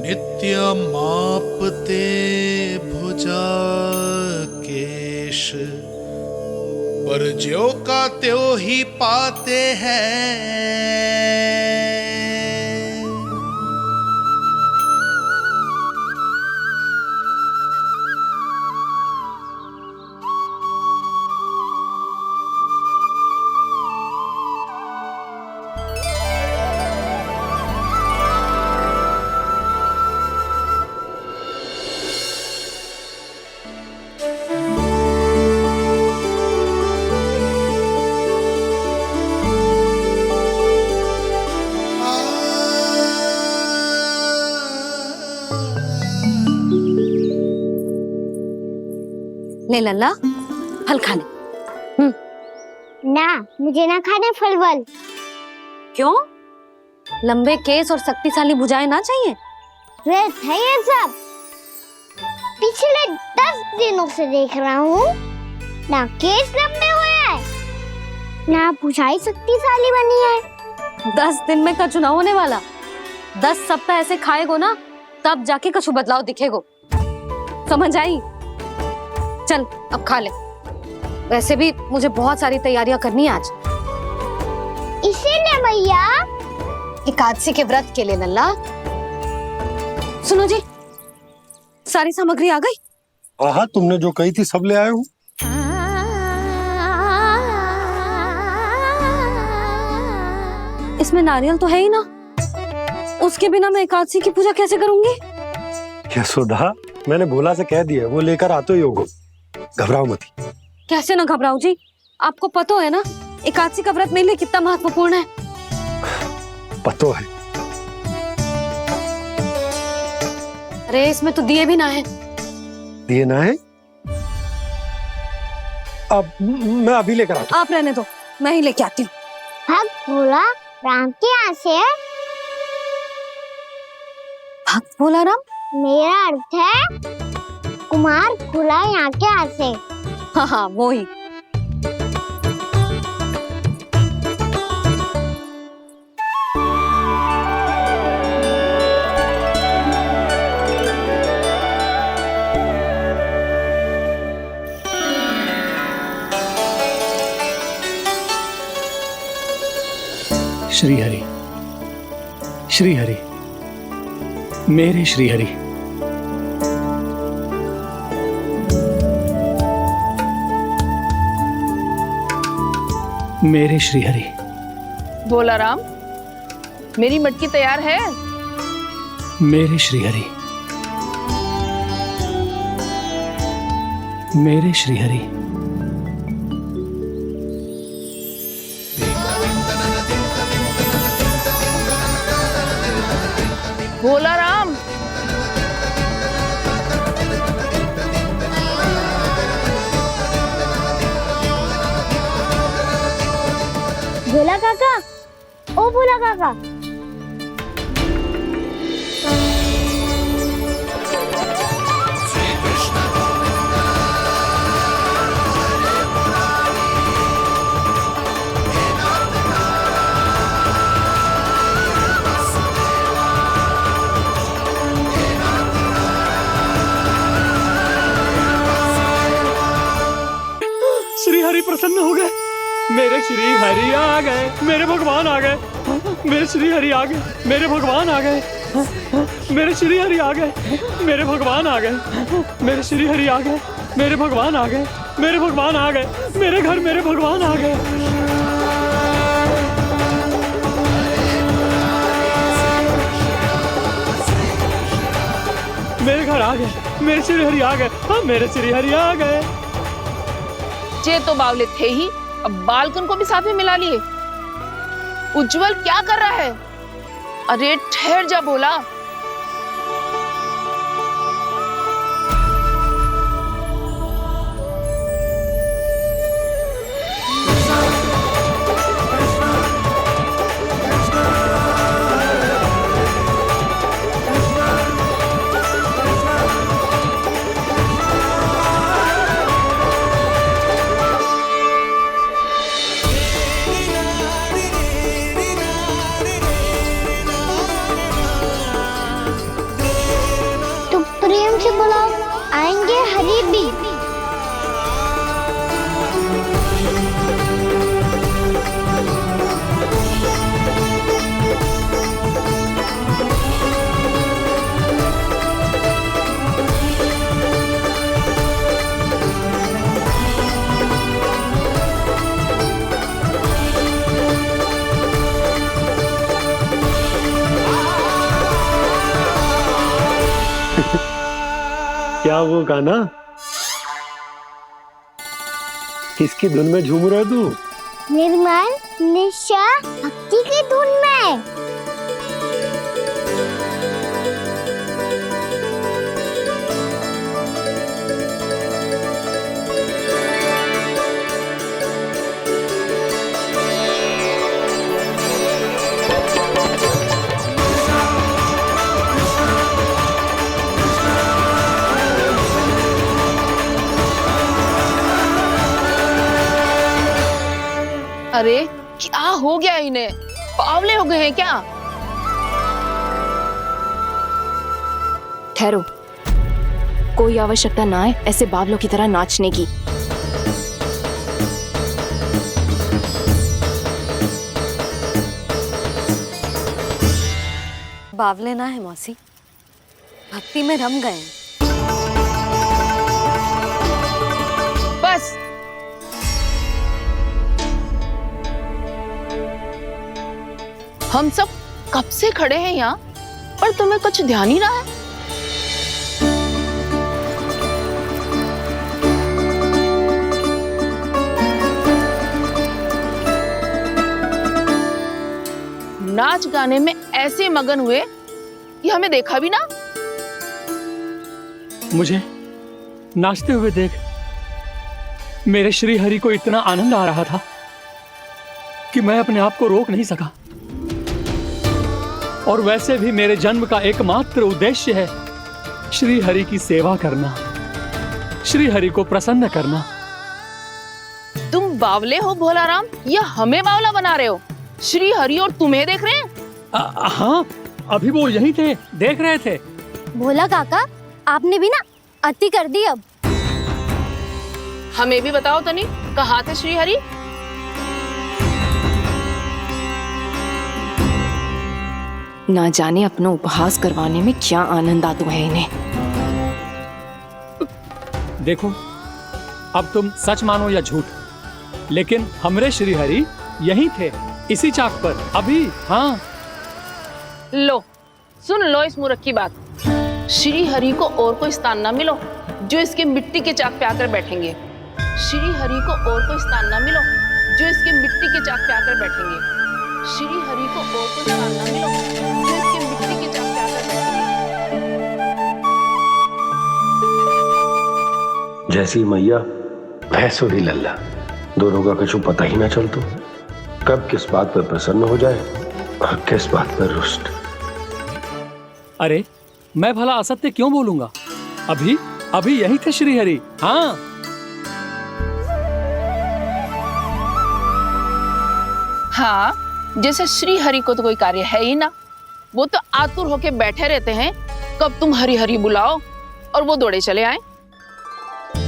नित्यमापते भुजा केश, पर ज्यों का त्यों ही पाते हैं। ले लल्ला, फल खा ले। ना, मुझे ना खाने फल वल। क्यों? लंबे केस और शक्तिशाली भुजाएं ना चाहिए? व्यर्थ है ये सब। पिछले 10 दिनों से देख रहा हूँ, ना केस लंबे हुए हैं, ना भुजाएं शक्तिशाली बनी है। 10 दिन में का चुनाव होने वाला। 10 सप्ताह ऐसे खाएगो ना, तब जाके कुछ बदलाव दिखेगो। समझ आई? चल अब खा ले। वैसे भी मुझे बहुत सारी तैयारियां करनी है आज। इसीलिए भैया, एकादशी के व्रत के लिए लल्ला। सुनो जी, सारी सामग्री आ गई? हाँ, तुमने जो कही थी सब ले आए हूँ। इसमें नारियल तो है ही ना, उसके बिना मैं एकादशी की पूजा कैसे करूंगी? यशोदा, मैंने भोला से कह दिया, वो लेकर आते ही होगा। घबराओ मत। कैसे ना घबराऊं जी, आपको पता है ना एकादशी का व्रत मेरे लिए कितना महत्वपूर्ण है। पता है। अरे इसमें तो दिए भी ना है। दिए ना है? अब मैं अभी लेकर आता हूँ। आप रहने दो, मैं ही लेके आती हूँ। भक्त भोला राम के यहाँ से है। भक्त भोला राम? मेरा अर्थ है कुमार भोला यहाँ के यहाँ से। हाँ हाँ, वो ही। श्री हरि, श्री हरि, मेरे श्री हरि। मेरे श्री हरि। भोला राम, मेरी मटकी तैयार है। मेरे श्री हरि। मेरे श्री हरि। भोला राम, भोला काका, ओ भोला काका। श्री हरि प्रसन्न हो गए। मेरे श्री हरि आ गए, मेरे भगवान आ गए। मेरे श्री हरि आ गए, मेरे भगवान आ गए। मेरे श्री हरि आ गए, मेरे भगवान आ गए। मेरे श्री हरि आ गए, मेरे भगवान आ गए। मेरे भगवान आ गए, मेरे घर मेरे भगवान आ गए। मेरे घर आ गए, मेरे श्री हरि आ गए। हाँ, मेरे श्री हरि आ गए। ये तो बावले थे ही, अब बालकन को भी साथ में मिला लिए। उज्जवल क्या कर रहा है? अरे ठहर जा भोला। क्या वो गाना? किसकी धुन में झूम रहा तू? निर्मल निशा भक्ति की धुन में। अरे क्या हो गया इन्हें? पावले हो गए हैं क्या? ठहरो, कोई आवश्यकता ना है ऐसे बावलों की तरह नाचने की। बावले ना है मौसी, भक्ति में रम गए हैं। बस हम सब कब से खड़े हैं यहाँ, पर तुम्हें कुछ ध्यान ही रहा है। नाच गाने में ऐसे मगन हुए कि हमें देखा भी ना। मुझे नाचते हुए देख मेरे श्री हरि को इतना आनंद आ रहा था कि मैं अपने आप को रोक नहीं सका। और वैसे भी मेरे जन्म का एकमात्र उद्देश्य है श्री हरि की सेवा करना, श्री हरि को प्रसन्न करना। तुम बावले हो भोलाराम, या हमें बावला बना रहे हो? श्री हरि और तुम्हें देख रहे हैं। हाँ, अभी वो यहीं थे, देख रहे थे। भोला काका, आपने भी ना अति कर दी। अब हमें भी बताओ तनी, कहाँ थे श्री हरि? ना जाने अपना उपहास करवाने में क्या आनंद आता है इन्हें। देखो, अब तुम सच मानो या झूठ, लेकिन हमरे श्री हरि यहीं थे, इसी चाक पर अभी। हाँ, लो सुन लो इस मूर्ख की बात। श्री हरि को और कोई स्थान ना मिलो जो इसके मिट्टी के चाक पे आकर बैठेंगे। श्री हरि को और कोई स्थान ना मिलो जो इसके मिट्टी के चाक पे आकर बैठेंगे। श्री हरि को और कोई स्थान ना मिलो जो इसके मिट्टी के चाक पे आकर बैठेंगे। जैसी मैया भैंस ही लल्ला, दोनों का कुछ पता ही ना चलतो, कब किस बात पर प्रसन्न हो जाए और किस बात पर रुष्ट। अरे मैं भला असत्य क्यों बोलूंगा? अभी अभी यहीं थे श्री हरि। हाँ, हाँ, जैसे श्री हरि को तो कोई कार्य है ही ना, वो तो आतुर होके बैठे रहते हैं कब तुम हरि हरि बुलाओ और वो दौड़े चले आए।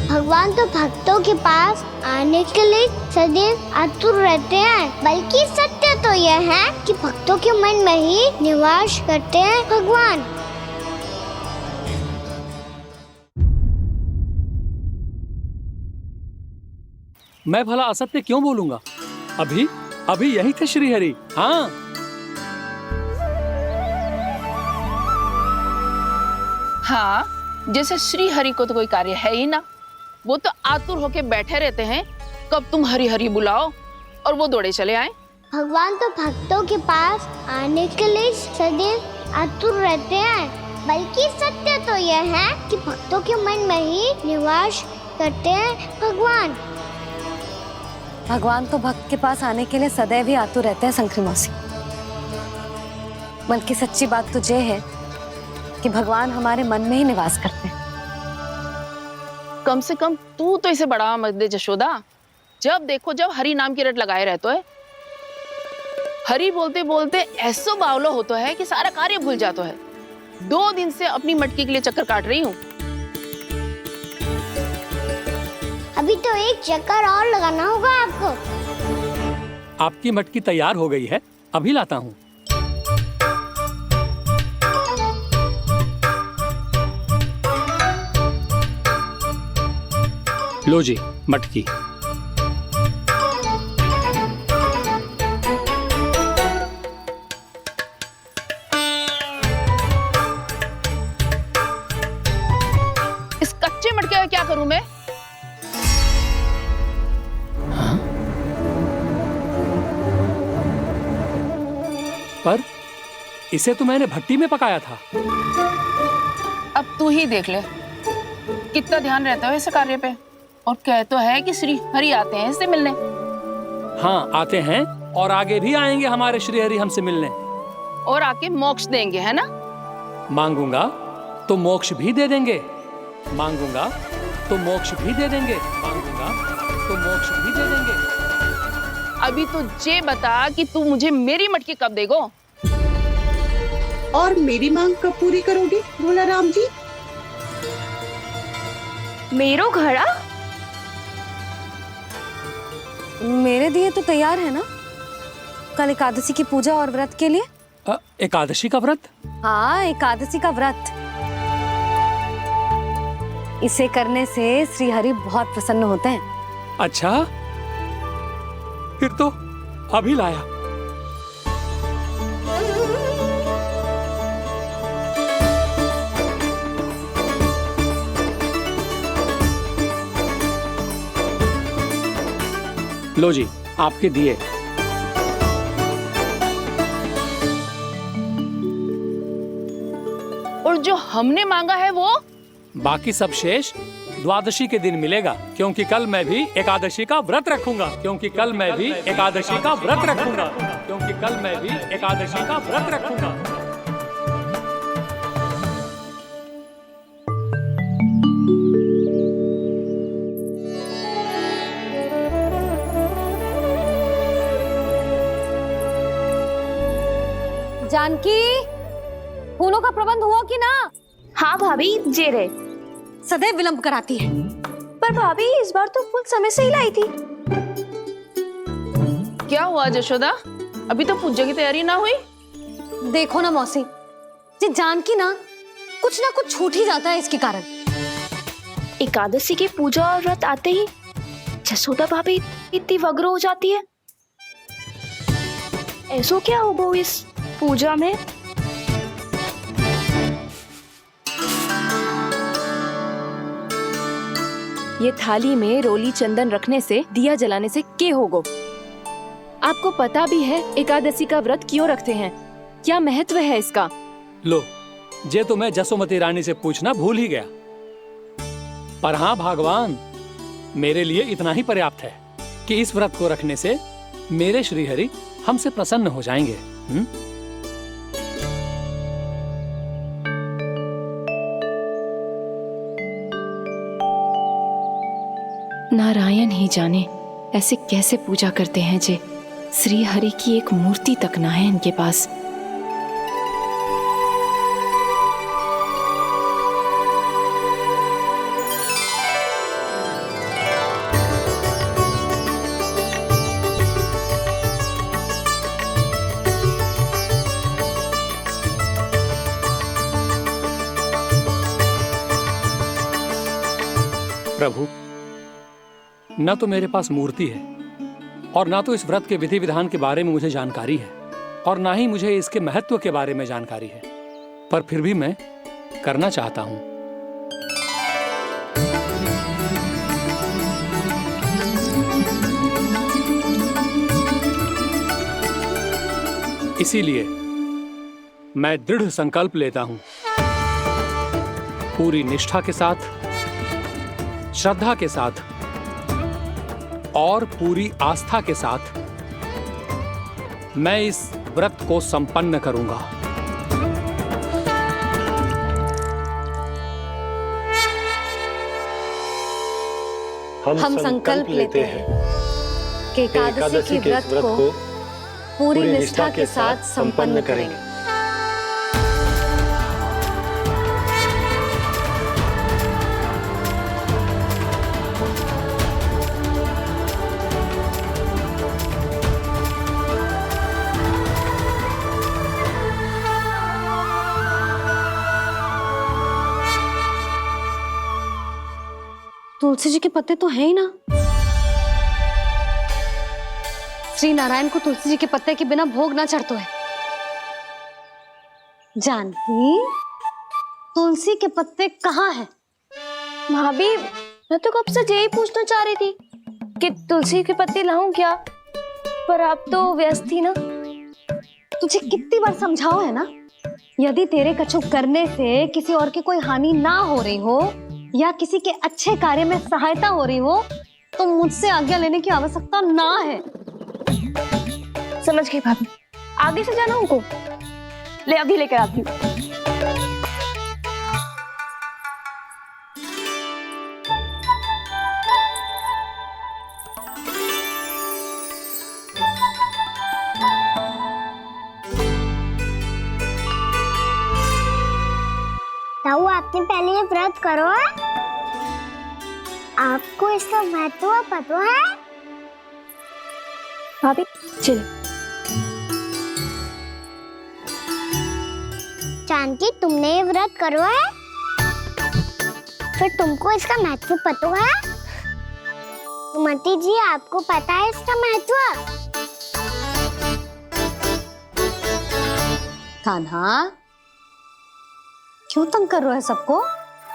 भगवान तो भक्तों के पास आने के लिए सदैव आतुर रहते हैं, बल्कि सत्य तो यह है कि भक्तों के मन में ही निवास करते हैं भगवान। मैं भला असत्य क्यों बोलूंगा? अभी अभी यहीं थे श्री हरि। हाँ, हाँ, जैसे श्री हरि को तो कोई कार्य है ही ना, वो तो आतुर होके बैठे रहते हैं कब तुम हरि हरि बुलाओ और वो दौड़े चले आए। भगवान तो भक्तों के पास आने के लिए सदैव आतुर रहते हैं, बल्कि सत्य तो यह है कि भक्तों के मन में ही निवास करते हैं भगवान। भगवान तो भक्त के पास आने के लिए सदैव ही आतुर रहते हैं शंकरी मौसी। मन की सच्ची बात तो ये है कि भगवान हमारे मन में ही निवास करते हैं। कम से कम तू तो इसे बढ़ावा मत दे जशोदा। जब देखो जब हरि नाम की रट लगाए रहते है। हरि बोलते बोलते ऐसो बावलो होता है कि सारा कार्य भूल जाता है। 2 दिन से अपनी मटकी के लिए चक्कर काट रही हूँ। अभी तो एक चक्कर और लगाना होगा आपको। आपकी मटकी तैयार हो गई है, अभी लाता हूँ। लो जी मटकी। इस करूं मैं? पर इसे तो मैंने भट्टी में पकाया था। अब तू ही देख ले कितना ध्यान रहता है इस कार्य पे। और कह तो है कि श्री हरि आते हैं इससे मिलने। हाँ, आते हैं और आगे भी आएंगे हमारे श्री हरि हमसे मिलने। और आके मोक्ष देंगे, है ना? मांगूंगा तो मोक्ष भी दे देंगे, मांगूंगा तो मोक्ष भी दे देंगे, मांगूंगा तो मोक्ष भी दे देंगे। अभी तो ये बता कि तू मुझे मेरी मटकी कब देगो? और मेरी मांग कब पूरी करोगे भोला राम जी? मेरो घड़ा मेरे दिए तो तैयार है ना कल एकादशी की पूजा और व्रत के लिए? एकादशी का व्रत? हाँ, एकादशी का व्रत। इसे करने से श्री हरि बहुत प्रसन्न होते हैं। अच्छा, फिर तो अभी लाया। लो जी, आपके दिए। और जो हमने मांगा है वो? बाकी सब शेष द्वादशी के दिन मिलेगा, क्योंकि कल मैं भी एकादशी का व्रत रखूंगा, क्योंकि कल मैं भी एकादशी का व्रत रखूंगा, क्योंकि कल मैं भी एकादशी का व्रत रखूंगा। जानकी, फूलों का प्रबंध हुआ कि ना? हाँ भाभी, जे रे। सदैव विलंब कराती है। पर भाभी इस बार तो फूल समय से ही लाई थी। क्या हुआ जशोदा? अभी तो पूजा की तैयारी ना हुई? देखो ना मौसी, ये जानकी ना कुछ छूट ही जाता है इसके कारण। एकादशी की पूजा और व्रत आते ही जसोदा भाभी इतनी वग्र हो जाती है। ऐसो क्या होगा इस पूजा में? ये थाली में रोली चंदन रखने से, दिया जलाने से के होगो? आपको पता भी है एकादशी का व्रत क्यों रखते हैं? क्या महत्व है इसका? लो, जे तो मैं जसोमती रानी से पूछना भूल ही गया। पर हाँ भगवान, मेरे लिए इतना ही पर्याप्त है कि इस व्रत को रखने से मेरे श्री हरि हमसे प्रसन्न हो जाएंगे। नारायण ही जाने ऐसे कैसे पूजा करते हैं जे श्री हरि की एक मूर्ति तक ना है इनके पास। प्रभु, न तो मेरे पास मूर्ति है और ना तो इस व्रत के विधि विधान के बारे में मुझे जानकारी है, और ना ही मुझे इसके महत्व के बारे में जानकारी है, पर फिर भी मैं करना चाहता हूं। इसीलिए मैं दृढ़ संकल्प लेता हूं, पूरी निष्ठा के साथ, श्रद्धा के साथ और पूरी आस्था के साथ मैं इस व्रत को संपन्न करूंगा। हम संकल्प लेते हैं कि एकादशी के व्रत को पूरी निष्ठा के साथ संपन्न करेंगे। तुलसी जी के पत्ते तो हैं ही ना। श्री नारायण को तुलसी जी के पत्ते के बिना भोग ना चढ़तो है। जानकी, तुलसी के पत्ते कहाँ हैं? भाभी मैं तो कब से यही पूछना चाह रही थी कि तुलसी की पत्ती लाऊं क्या, पर आप तो व्यस्त थी ना। तुझे कितनी बार समझाओ है ना, यदि तेरे कछु करने से किसी और की कोई हानि ना हो रही हो या किसी के अच्छे कार्य में सहायता हो रही हो तो मुझसे आज्ञा लेने की आवश्यकता ना है। समझ गई भाभी, आगे से जाना उनको, ले अभी लेकर आती हूँ। ताऊ, आपने पहले ये व्रत करो है? आपको इसका महत्व पता है? भाभी चल। जानकी, तुमने ये व्रत करो है? फिर तुमको इसका महत्व पता है? सुमति जी, आपको पता है इसका महत्व? कान्हा, क्यों तंग कर रहे हो सबको?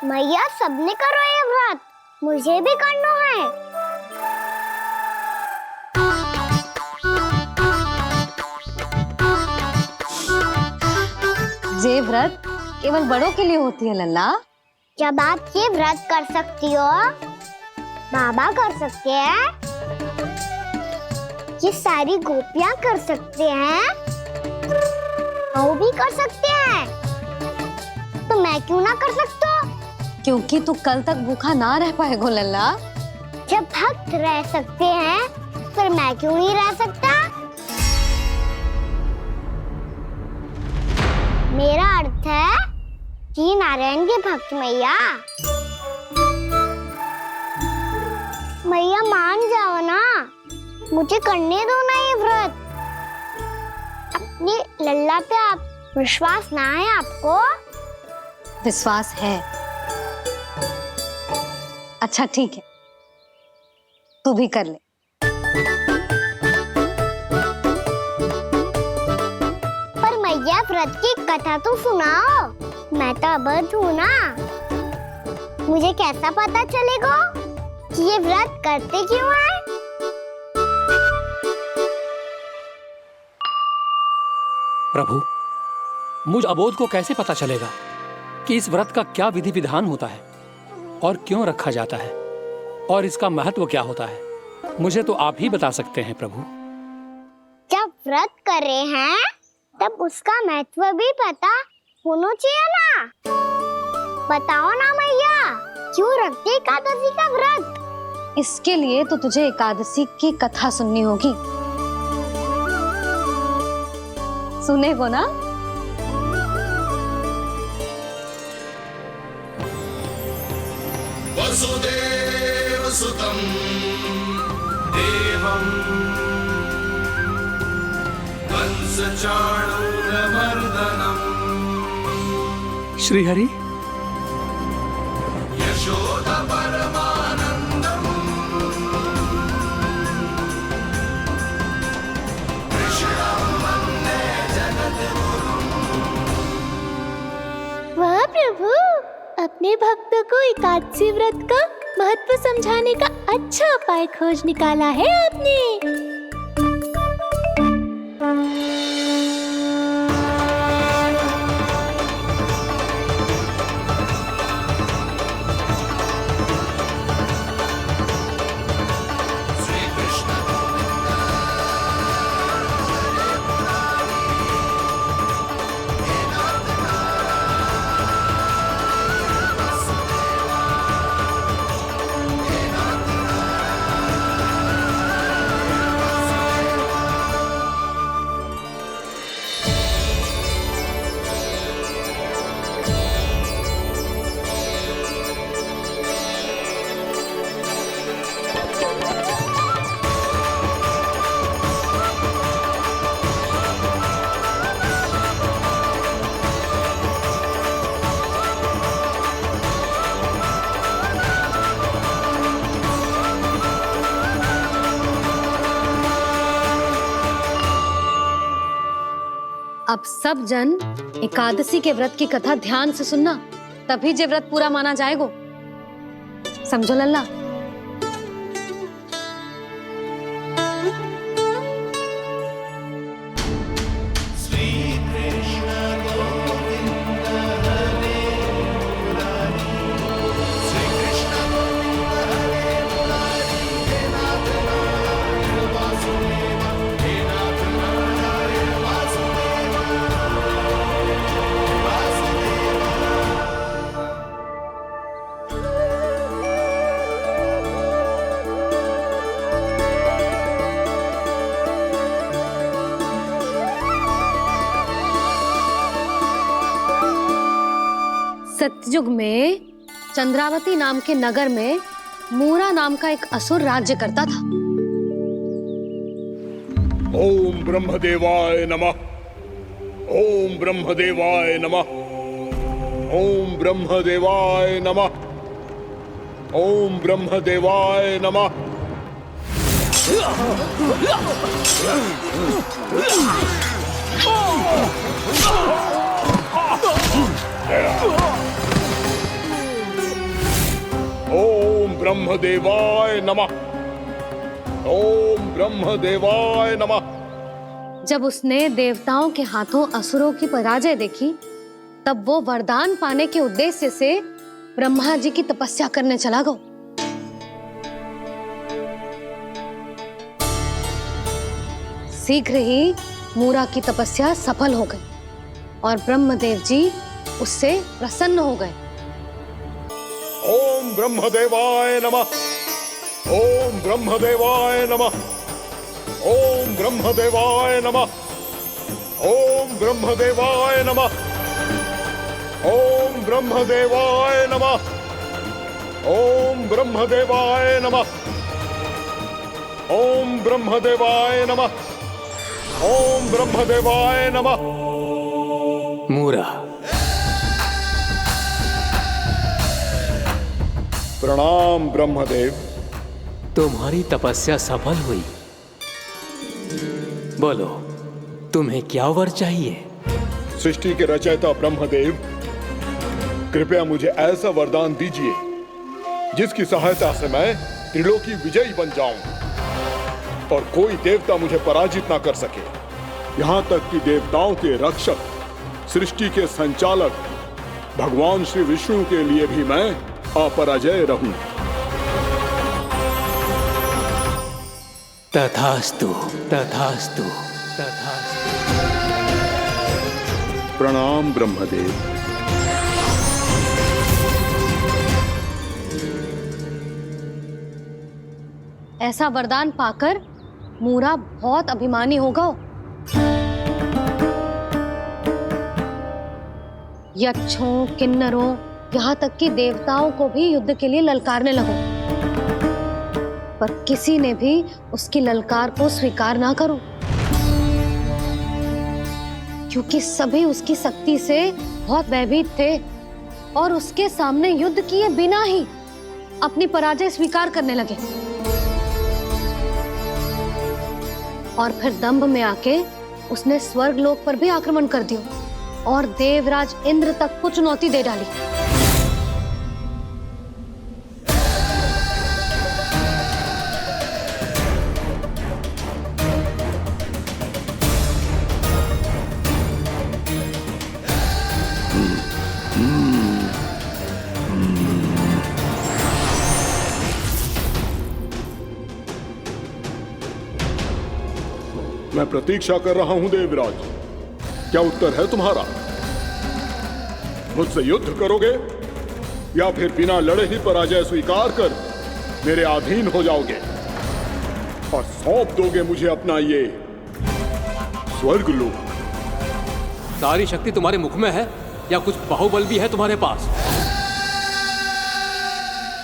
मैया, सबने करो ये व्रत, मुझे भी करना है। ये व्रत केवल बड़ों के लिए होती है लल्ला। जब आप ये व्रत कर सकती हो, बाबा कर सकते हैं, ये सारी गोपियां कर सकते हैं, वो भी कर सकते हैं, तो मैं क्यों ना कर सकता? क्योंकि तू कल तक भूखा ना रह पाएगो लल्ला। जब भक्त रह सकते हैं, फिर मैं क्यों नहीं रह सकता? मेरा अर्थ है कि नारायण के भक्त मैया, मैया मान जाओ ना, मुझे करने दो ना ये व्रत। अपनी लल्ला पे आप विश्वास ना है आपको? विश्वास है। अच्छा ठीक है, तू भी कर ले। पर मैया, व्रत की कथा तो सुनाओ, मैं तो अबध हूँ ना। मुझे कैसा पता चलेगा कि ये व्रत करते क्यों है? प्रभु, मुझ अबोध को कैसे पता चलेगा कि इस व्रत का क्या विधि विधान होता है और क्यों रखा जाता है और इसका महत्व क्या होता है? मुझे तो आप ही बता सकते हैं प्रभु। जब व्रत कर रहे हैं तब उसका महत्व भी पता होना चाहिए ना। बताओ ना मैया, क्यों रखते एकादशी का व्रत? इसके लिए तो तुझे एकादशी की कथा सुननी होगी। सुनेगो ना? वसुदेव सुतं देवं कंस चाणूरमर्दनम् श्रीहरि, यशोदा परमानंदम् कृष्णं वन्दे जगद्गुरुम्। वाह प्रभु, अपने भक्तों को एकादशी व्रत का महत्व समझाने का अच्छा उपाय खोज निकाला है आपने। अब सब जन एकादशी के व्रत की कथा ध्यान से सुनना, तभी जे व्रत पूरा माना जाएगो। समझो लल्ला। सतयुग में चंद्रावती नाम के नगर में मूरा नाम का एक असुर राज्य करता था। ओम ब्रह्मदेवाय नमः। ओम ब्रह्मदेवाय नमः। ओम ब्रह्मदेवाय नमः। ओम ब्रह्मदेवाय नमः। ओम ब्रह्मदेवाय नमः। ओम ब्रह्मदेवाय नमः। जब उसने देवताओं के हाथों असुरों की पराजय देखी, तब वो वरदान पाने के उद्देश्य से ब्रह्मा जी की तपस्या करने चला गया। शीघ्र ही मूरा की तपस्या सफल हो गई और ब्रह्मदेव जी उससे प्रसन्न हो गए। ओम ब्रह्मदेवाय नमः। ओम ब्रह्मदेवाय नमः। ओम ब्रह्मदेवाय नमः। ओम ब्रह्मदेवाय नमः। ओम ब्रह्मदेवाय नमः। ओम ब्रह्मदेवाय नमः। ओम ब्रह्मदेवाय नमः। ओम ब्रह्मदेवाय नमः। मूरा, प्रणाम ब्रह्मदेव। तुम्हारी तपस्या सफल हुई। बोलो, तुम्हें क्या वर चाहिए? सृष्टि के रचयिता ब्रह्मदेव, कृपया मुझे ऐसा वरदान दीजिए जिसकी सहायता से मैं त्रिलोकी विजयी बन जाऊं और कोई देवता मुझे पराजित ना कर सके। यहां तक कि देवताओं के रक्षक, सृष्टि के संचालक भगवान श्री विष्णु के लिए भी मैं अपराजय रहूं। तथास्तु, तथास्तु, तथास्तु। प्रणाम ब्रह्मदेव। ऐसा वरदान पाकर मूरा बहुत अभिमानी होगा। यक्षों, किन्नरों, यहाँ तक कि देवताओं को भी युद्ध के लिए ललकारने लगा, पर किसी ने भी उसकी ललकार को स्वीकार ना करो, क्योंकि सभी उसकी शक्ति से बहुत भयभीत थे और उसके सामने युद्ध किए बिना ही अपनी पराजय स्वीकार करने लगे। और फिर दंभ में आके उसने स्वर्ग लोक पर भी आक्रमण कर दिया और देवराज इंद्र तक को चुनौती दे डाली। मैं प्रतीक्षा कर रहा हूं देवराज, क्या उत्तर है तुम्हारा? मुझसे युद्ध करोगे या फिर बिना लड़े ही पराजय स्वीकार कर मेरे अधीन हो जाओगे और सौंप दोगे मुझे अपना ये स्वर्ग लोक? सारी शक्ति तुम्हारे मुख में है या कुछ बाहुबल भी है तुम्हारे पास?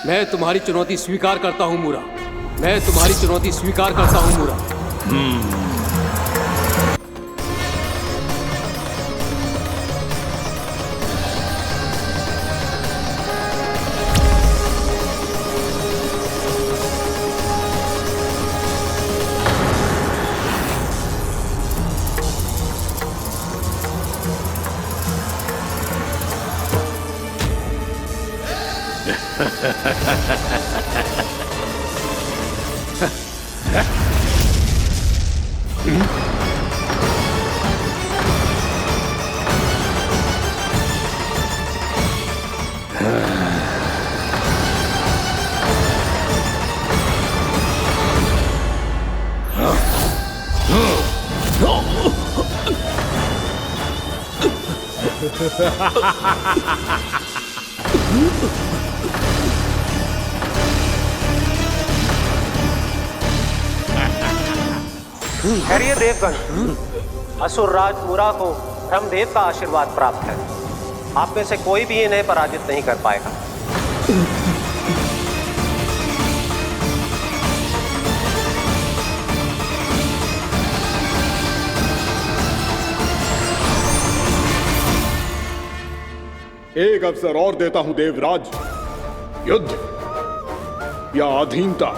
मैं तुम्हारी चुनौती स्वीकार करता हूं मूरा। मैं तुम्हारी चुनौती स्वीकार करता हूं मूरा। खैरिए देवगण, असुरराज मुरा को ब्रह्मदेव का आशीर्वाद प्राप्त है। आप में से कोई भी इन्हें पराजित नहीं कर पाएगा। एक अवसर और देता हूं देवराज, युद्ध या अधीनता,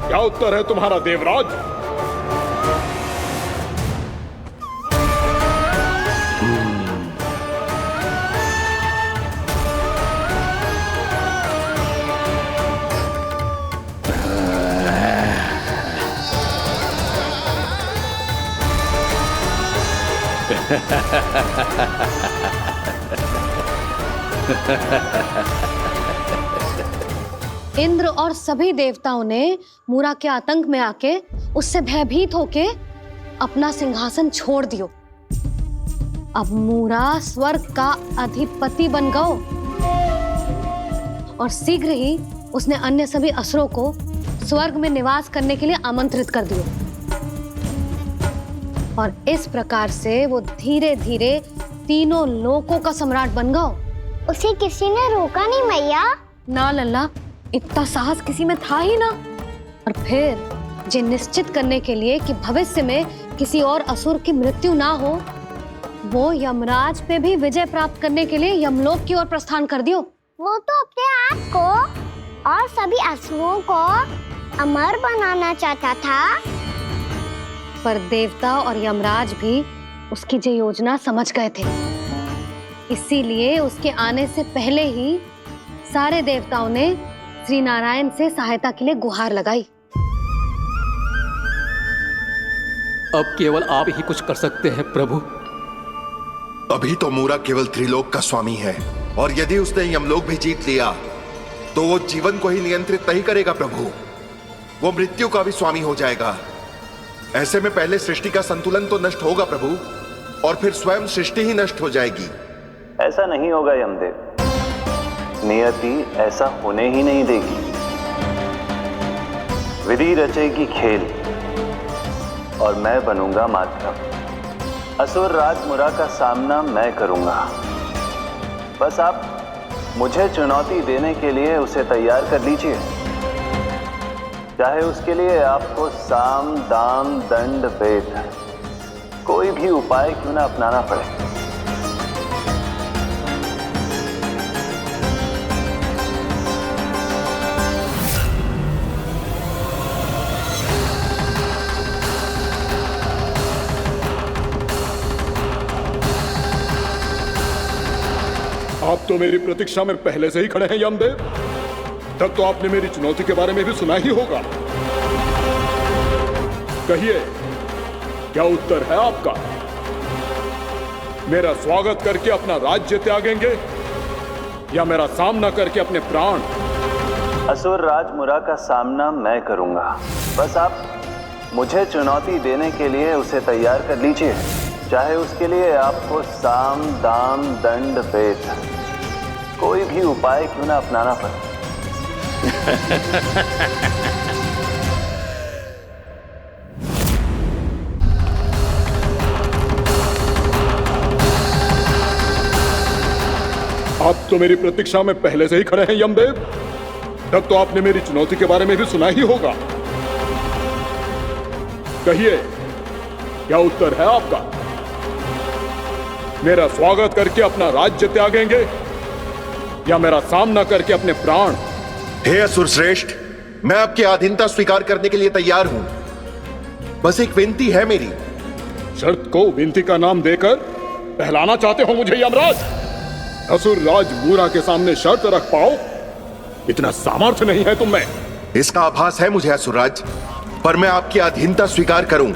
क्या उत्तर है तुम्हारा देवराज? इंद्र और सभी देवताओं ने मूरा के आतंक में आके उससे भयभीत होके अपना सिंहासन छोड़ दियो। अब मूरा स्वर्ग का अधिपति बन गयो और शीघ्र ही उसने अन्य सभी असुरों को स्वर्ग में निवास करने के लिए आमंत्रित कर दियो। और इस प्रकार से वो धीरे धीरे तीनों लोकों का सम्राट बन गयो। उसे किसी ने रोका नहीं मैया? ना लल्ला, इतना साहस किसी में था ही ना। और फिर ये निश्चित करने के लिए कि भविष्य में किसी और असुर की मृत्यु ना हो, वो यमराज पे भी विजय प्राप्त करने के लिए यमलोक की ओर प्रस्थान कर दियो। वो तो अपने आप को और सभी असुरों को अमर बनाना चाहता था। पर देवता और यमराज भी उसकी ये योजना समझ गए थे। इसीलिए उसके आने से पहले ही सारे देवताओं ने श्री नारायण से सहायता के लिए गुहार लगाई। अब केवल आप ही कुछ कर सकते हैं प्रभु। अभी तो मूरा केवल त्रिलोक का स्वामी है, और यदि उसने यमलोक भी जीत लिया तो वो जीवन को ही नियंत्रित नहीं करेगा प्रभु, वो मृत्यु का भी स्वामी हो जाएगा। ऐसे में पहले सृष्टि का संतुलन तो नष्ट होगा प्रभु, और फिर स्वयं सृष्टि ही नष्ट हो जाएगी। ऐसा नहीं होगा यमदेव, नियति ऐसा होने ही नहीं देगी। विधि रचेगी खेल और मैं बनूंगा माध्यम। असुर राज मुरा का सामना मैं करूंगा। बस आप मुझे चुनौती देने के लिए उसे तैयार कर लीजिए, चाहे उसके लिए आपको साम दाम दंड भेद कोई भी उपाय क्यों ना अपनाना पड़े। आप तो मेरी प्रतीक्षा में पहले से ही खड़े हैं यमदेव। तब तो आपने मेरी चुनौती के बारे में भी सुना ही होगा। कहिए, क्या उत्तर है आपका? मेरा स्वागत करके अपना राज्य त्यागेंगे या मेरा सामना करके अपने प्राण? असुर राज मुरा का सामना मैं करूंगा। बस आप मुझे चुनौती देने के लिए उसे तैयार कर लीजिए, चाहे उसके लिए आपको साम दाम दंड भेद कोई भी उपाय क्यों ना अपनाना पड़े। आप तो मेरी प्रतीक्षा में पहले से ही खड़े हैं यमदेव। तब तो आपने मेरी चुनौती के बारे में भी सुना ही होगा। कहिए, क्या उत्तर है आपका? मेरा स्वागत करके अपना राज्य त्यागेंगे या मेरा सामना करके अपने प्राण? हे असुर श्रेष्ठ, मैं आपकी अधीनता स्वीकार करने के लिए तैयार हूं। बस एक विनती है मेरी। शर्त को विनती का नाम देकर बहलाना चाहते हो मुझे यमराज? असुर राज मूरा के सामने शर्त रख पाओ? इतना सामर्थ्य नहीं है तुम में। इसका आभास है मुझे असुरराज, पर मैं आपकी अधीनता स्वीकार करूं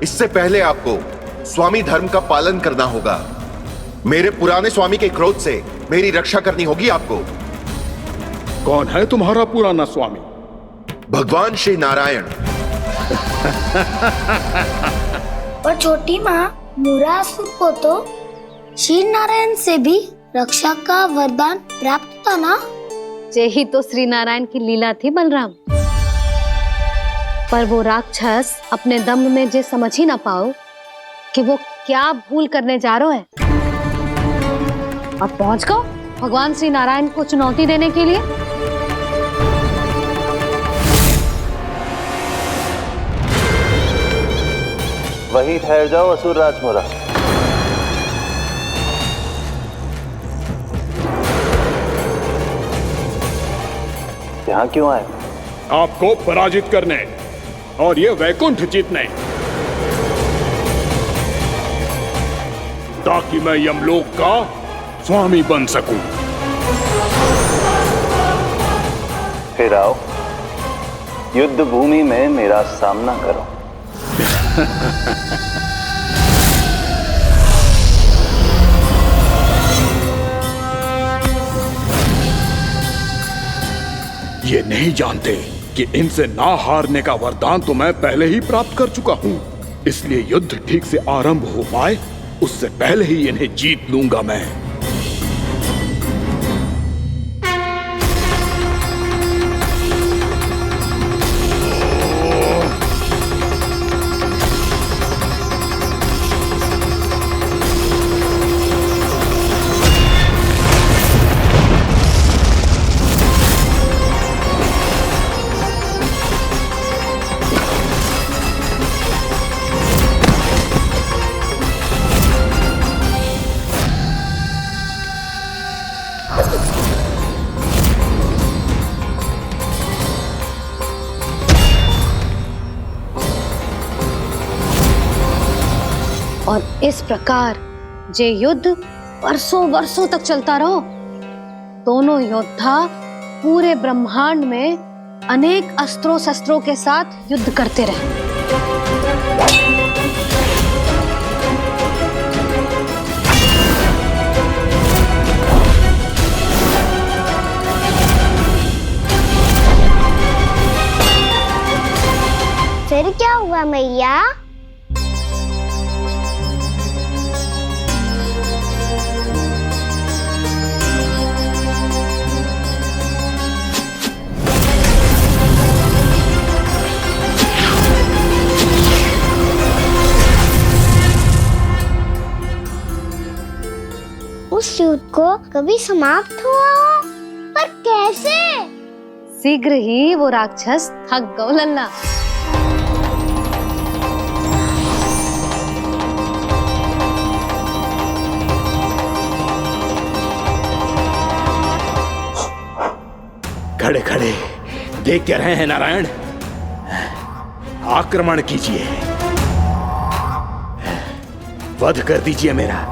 इससे पहले आपको स्वामी धर्म का पालन करना होगा। मेरे पुराने स्वामी के क्रोध से मेरी रक्षा करनी होगी आपको। कौन है तुम्हारा पुराना स्वामी? भगवान श्री नारायण। और छोटी माँ मूरासुर को तो श्री नारायण से भी रक्षा का वरदान प्राप्त था ना? यही तो श्री नारायण की लीला थी बलराम। पर वो राक्षस अपने दम में जे समझ ही ना पाओ कि वो क्या भूल करने जा रहे है। अब पहुंच गो भगवान श्री नारायण को चुनौती देने के लिए। वहीं ठहर जाओ असुर राज मूरा। यहाँ क्यों आए? आपको पराजित करने और ये वैकुंठ जीतने, ताकि मैं यमलोक का स्वामी बन सकूं। फिर आओ, युद्ध भूमि में मेरा सामना करो। ये नहीं जानते कि इनसे ना हारने का वरदान तो मैं पहले ही प्राप्त कर चुका हूं, इसलिए युद्ध ठीक से आरंभ हो पाए उससे पहले ही इन्हें जीत लूंगा मैं। और इस प्रकार जे युद्ध वर्षों वर्षों तक चलता रहो। दोनों योद्धा पूरे ब्रह्मांड में अनेक अस्त्रों शस्त्रों के साथ युद्ध करते रहे। फिर क्या हुआ मैया? उस युद्ध को कभी समाप्त हुआ हो, पर कैसे? शीघ्र ही वो राक्षस थक गौ लल्ला। खड़े खड़े देखते रहे हैं नारायण, आक्रमण कीजिए, वध कर दीजिए मेरा।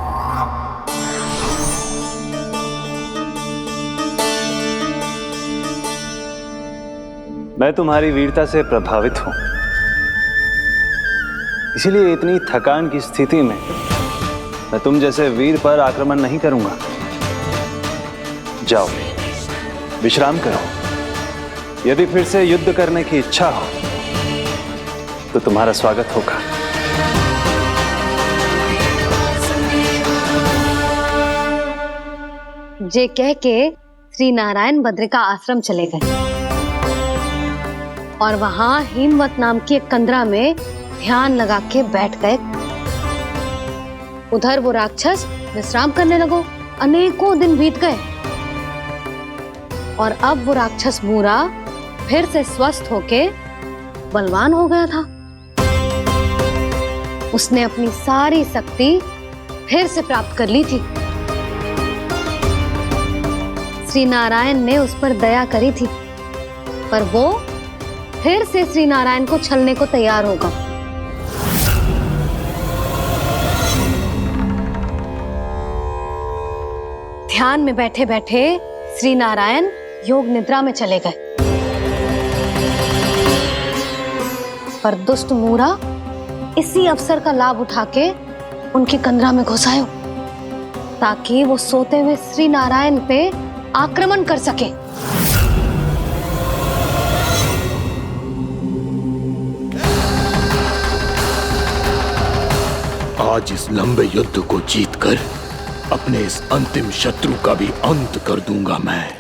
मैं तुम्हारी वीरता से प्रभावित हूं, इसीलिए इतनी थकान की स्थिति में मैं तुम जैसे वीर पर आक्रमण नहीं करूंगा। जाओ विश्राम करो। यदि फिर से युद्ध करने की इच्छा हो तो तुम्हारा स्वागत होगा। जे कह के श्री नारायण बद्रिका आश्रम चले गए और वहां हिमवत नाम की एक कंदरा में ध्यान लगा के बैठ गए। उधर वो राक्षस विश्राम करने लगो। अनेकों दिन बीत गए और अब वो राक्षस मूरा फिर से स्वस्थ होके बलवान हो गया था। उसने अपनी सारी शक्ति फिर से प्राप्त कर ली थी। श्री नारायण ने उस पर दया करी थी, पर वो फिर से श्री नारायण को छलने को तैयार होगा। ध्यान में बैठे बैठे श्री नारायण योग निद्रा में चले गए, पर दुष्ट मूरा इसी अवसर का लाभ उठा के उनकी कंदरा में घुस आयो ताकि वो सोते हुए श्री नारायण पे आक्रमण कर सके। आज इस लंबे युद्ध को जीतकर अपने इस अंतिम शत्रु का भी अंत कर दूंगा मैं।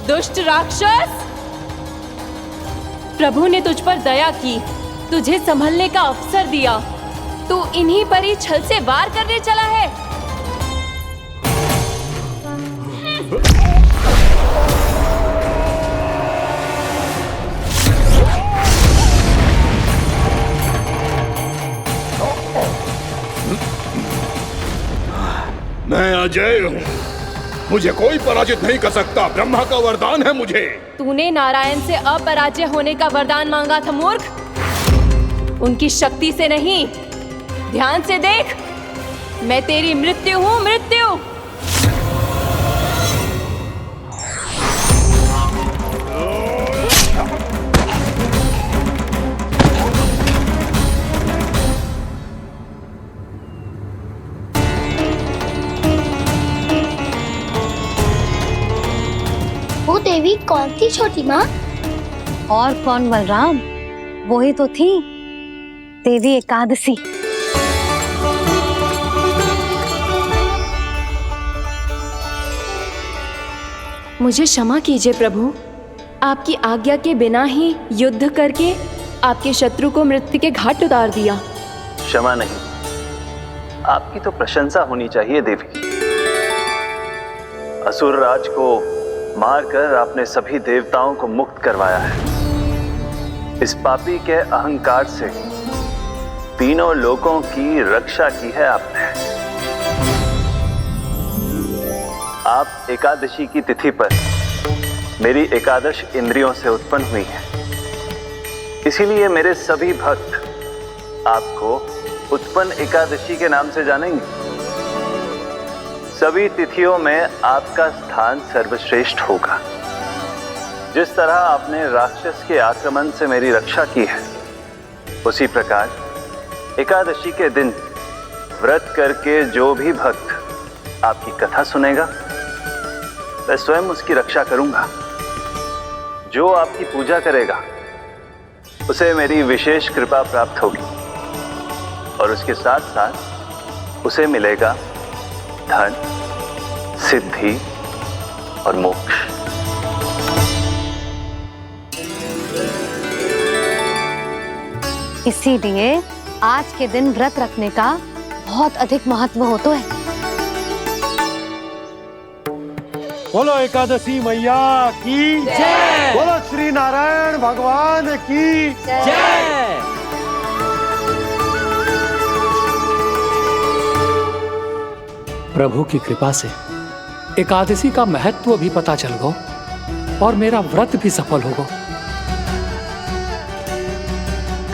दुष्ट राक्षस, प्रभु ने तुझ पर दया की, तुझे संभलने का अवसर दिया। तू इन्हीं पर ही छल से वार करने चला है। मैं अजय हूँ, मुझे कोई पराजित नहीं कर सकता। ब्रह्मा का वरदान है मुझे। तूने नारायण से अपराजय होने का वरदान मांगा था मूर्ख, उनकी शक्ति से नहीं। ध्यान से देख, मैं तेरी मृत्यु हूँ, मृत्यु। देवी कौन थी छोटी माँ? और कौन बलराम, वही तो थी देवी एकादशी। मुझे क्षमा कीजिए प्रभु, आपकी आज्ञा के बिना ही युद्ध करके आपके शत्रु को मृत्यु के घाट उतार दिया। क्षमा नहीं, आपकी तो प्रशंसा होनी चाहिए देवी। असुर राज को मारकर आपने सभी देवताओं को मुक्त करवाया है। इस पापी के अहंकार से तीनों लोकों की रक्षा की है आपने। आप एकादशी की तिथि पर मेरी एकादश इंद्रियों से उत्पन्न हुई हैं। इसीलिए मेरे सभी भक्त आपको उत्पन्न एकादशी के नाम से जानेंगे। सभी तिथियों में आपका स्थान सर्वश्रेष्ठ होगा। जिस तरह आपने राक्षस के आक्रमण से मेरी रक्षा की है, उसी प्रकार एकादशी के दिन व्रत करके जो भी भक्त आपकी कथा सुनेगा, मैं स्वयं उसकी रक्षा करूंगा। जो आपकी पूजा करेगा, उसे मेरी विशेष कृपा प्राप्त होगी और उसके साथ साथ उसे मिलेगा धन, सिद्धि और मोक्ष। इसीलिए आज के दिन व्रत रखने का बहुत अधिक महत्व होता है। बोलो एकादशी मैया की जय, बोलो श्री नारायण भगवान की जय। प्रभु की कृपा से एकादशी का महत्व भी पता चल गो और मेरा व्रत भी सफल होगा।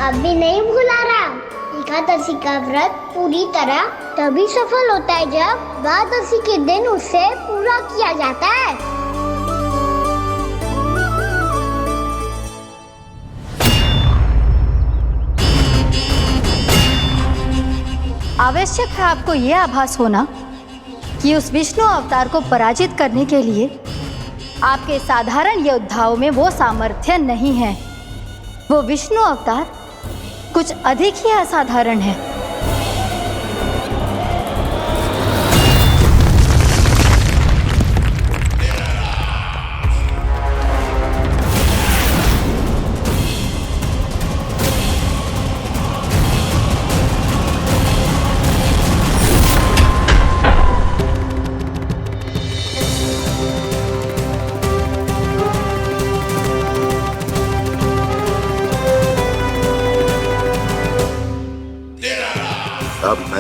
अभी नहीं भूला राम, एकादशी का व्रत पूरी तरह तभी सफल होता है जब द्वादशी के दिन उसे पूरा किया जाता है। आवश्यक है आपको यह आभास होना कि उस विष्णु अवतार को पराजित करने के लिए आपके साधारण योद्धाओं में वो सामर्थ्य नहीं है। वो विष्णु अवतार कुछ अधिक ही असाधारण है।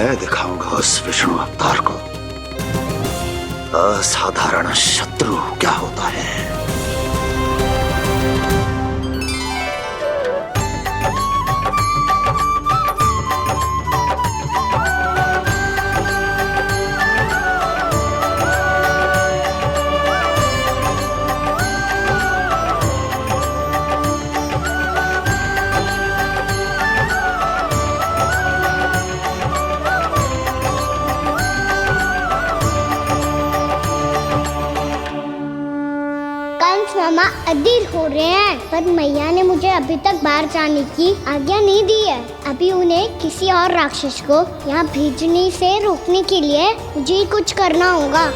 मैं दिखाऊंगा उस विष्णु अवतार को असाधारण शत्रु क्या होता है। मामा अधीर हो रहे हैं, पर मैया ने मुझे अभी तक बाहर जाने की आज्ञा नहीं दी है। अभी उन्हें किसी और राक्षस को यहाँ भेजने से रोकने के लिए मुझे ही कुछ करना होगा।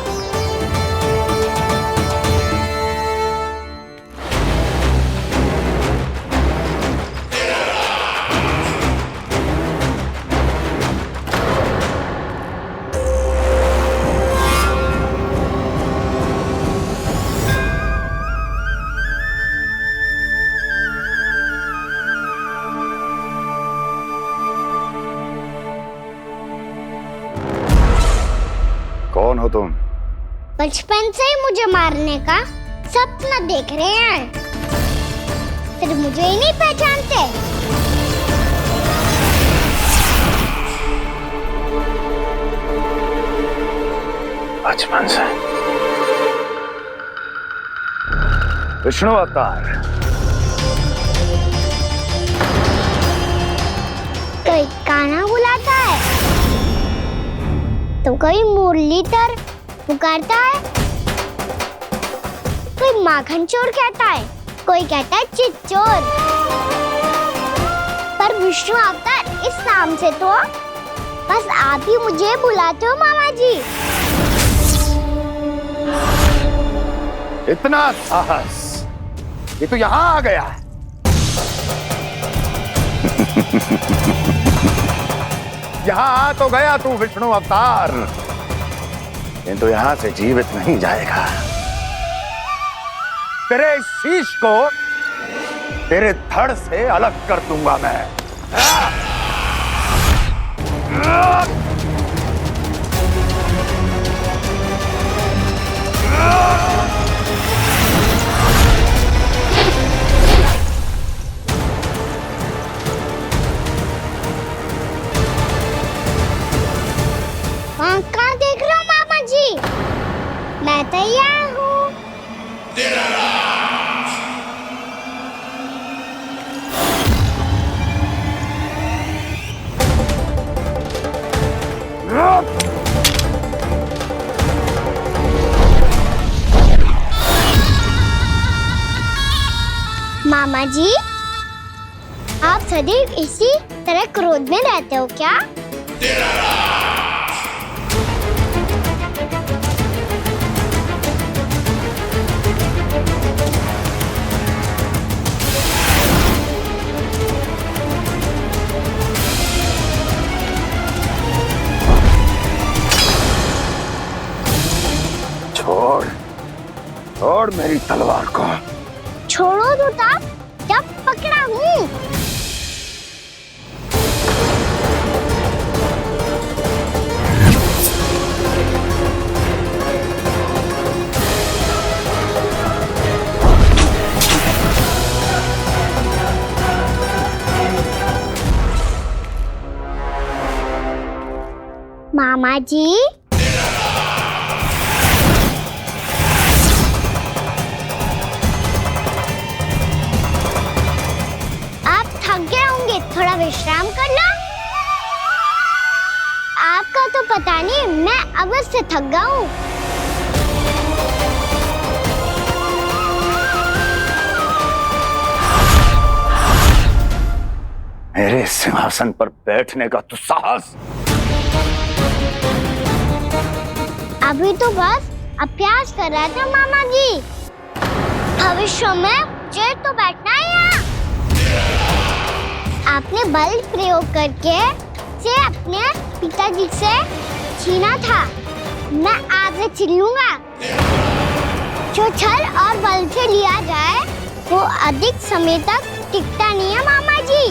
कौन हो तुम? बचपन से ही मुझे मारने का सपना देख रहे हैं, फिर मुझे ही नहीं पहचानते। बचपन से विष्णु अवतार। कोई कान्हा बुलाता है तो कोई मुरलीधर पुकारता है, कोई माखन चोर कहता है, कोई कहता है चिच्चोर। पर विष्णु अवतार इस नाम से तो बस आप ही मुझे बुलाते हो मामा जी। इतना साहस, ये तो यहाँ आ गया है। यहाँ आ तो गया तू विष्णु अवतार, किंतु यहाँ से जीवित नहीं जाएगा। तेरे इस शीश को तेरे धड़ से अलग कर दूंगा मैं। कहाँ देख रहे हो मामा जी? मैं तैयार हूँ। मामा जी, आप सदैव इसी तरह क्रोध में रहते हो क्या? छोड़, छोड़ मेरी तलवार को। छोड़ो तो तब जब पकड़ा हूँ। मामा जी, थोड़ा विश्राम कर लो। आपका तो पता नहीं, मैं अवश्य थक गया हूँ। मेरे सिंहासन पर बैठने का तू साहस? अभी तो बस अभ्यास कर रहा था मामा जी। भविष्य में मुझे तो बैठना है यहाँ। आपने बल प्रयोग करके से अपने पिताजी से छीना था, मैं आपसे छीन लूंगा। जो छल और बल से लिया जाए वो अधिक समय तक टिकता नहीं है मामा जी।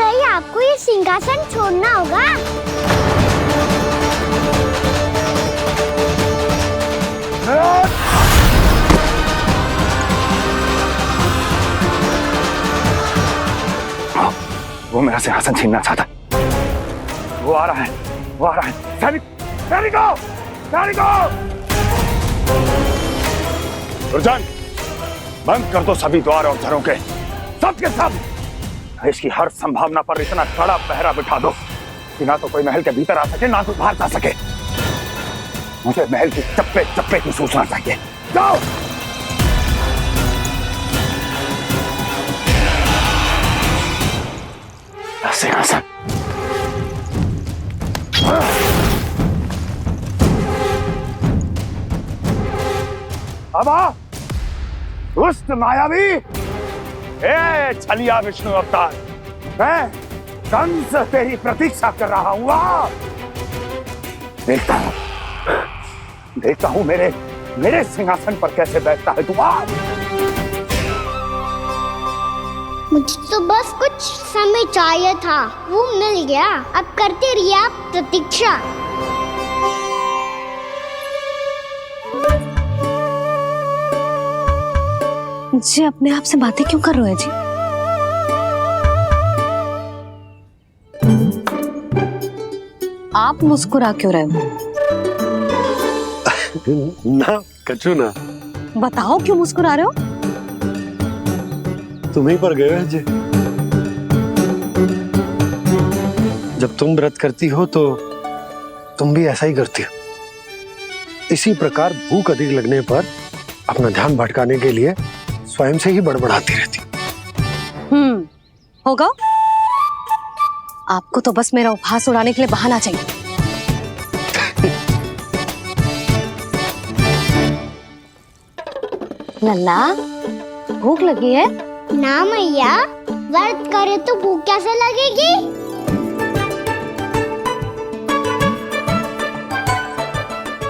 ही आपको ये सिंहासन छोड़ना होगा। वो मेरा सिंहासन छीनना चाहता है। वो आ रहा है, वो आ रहा है। सैनिकों! दुर्जन, बंद कर दो सभी द्वार और घरों के, सब के सब। इसकी हर संभावना पर इतना कड़ा पहरा बिठा दो कि ना तो कोई महल के भीतर आ सके, ना तो बाहर जा सके। मुझे महल की चप्पे चप्पे की सूचना चाहिए। जाओ। सिंहासन। अब आ, दुष्ट मायावी, ए छलिया विष्णु अवतार, मैं कंस तेरी प्रतीक्षा कर रहा हूँ। देखता हूँ मेरे सिंहासन पर कैसे बैठता है तू। मुझे तो बस कुछ समय चाहिए था, वो मिल गया। अब करते रहिए आप प्रतीक्षा। जी अपने आप से बातें क्यों कर रहे हो जी? आप मुस्कुरा क्यों रहे हो? ना कचू ना। बताओ क्यों मुस्कुरा रहे हो? तुम्हीं पर गए जी। जब तुम व्रत करती हो तो तुम भी ऐसा ही करती हो। इसी प्रकार भूख अधिक लगने पर अपना ध्यान भटकाने के लिए स्वयं से ही बड़बड़ाती रहती। होगा। आपको तो बस मेरा उपहास उड़ाने के लिए बहाना चाहिए। लल्ला, भूख लगी है? ना मैया, व्रत करे तो भूख कैसे लगेगी?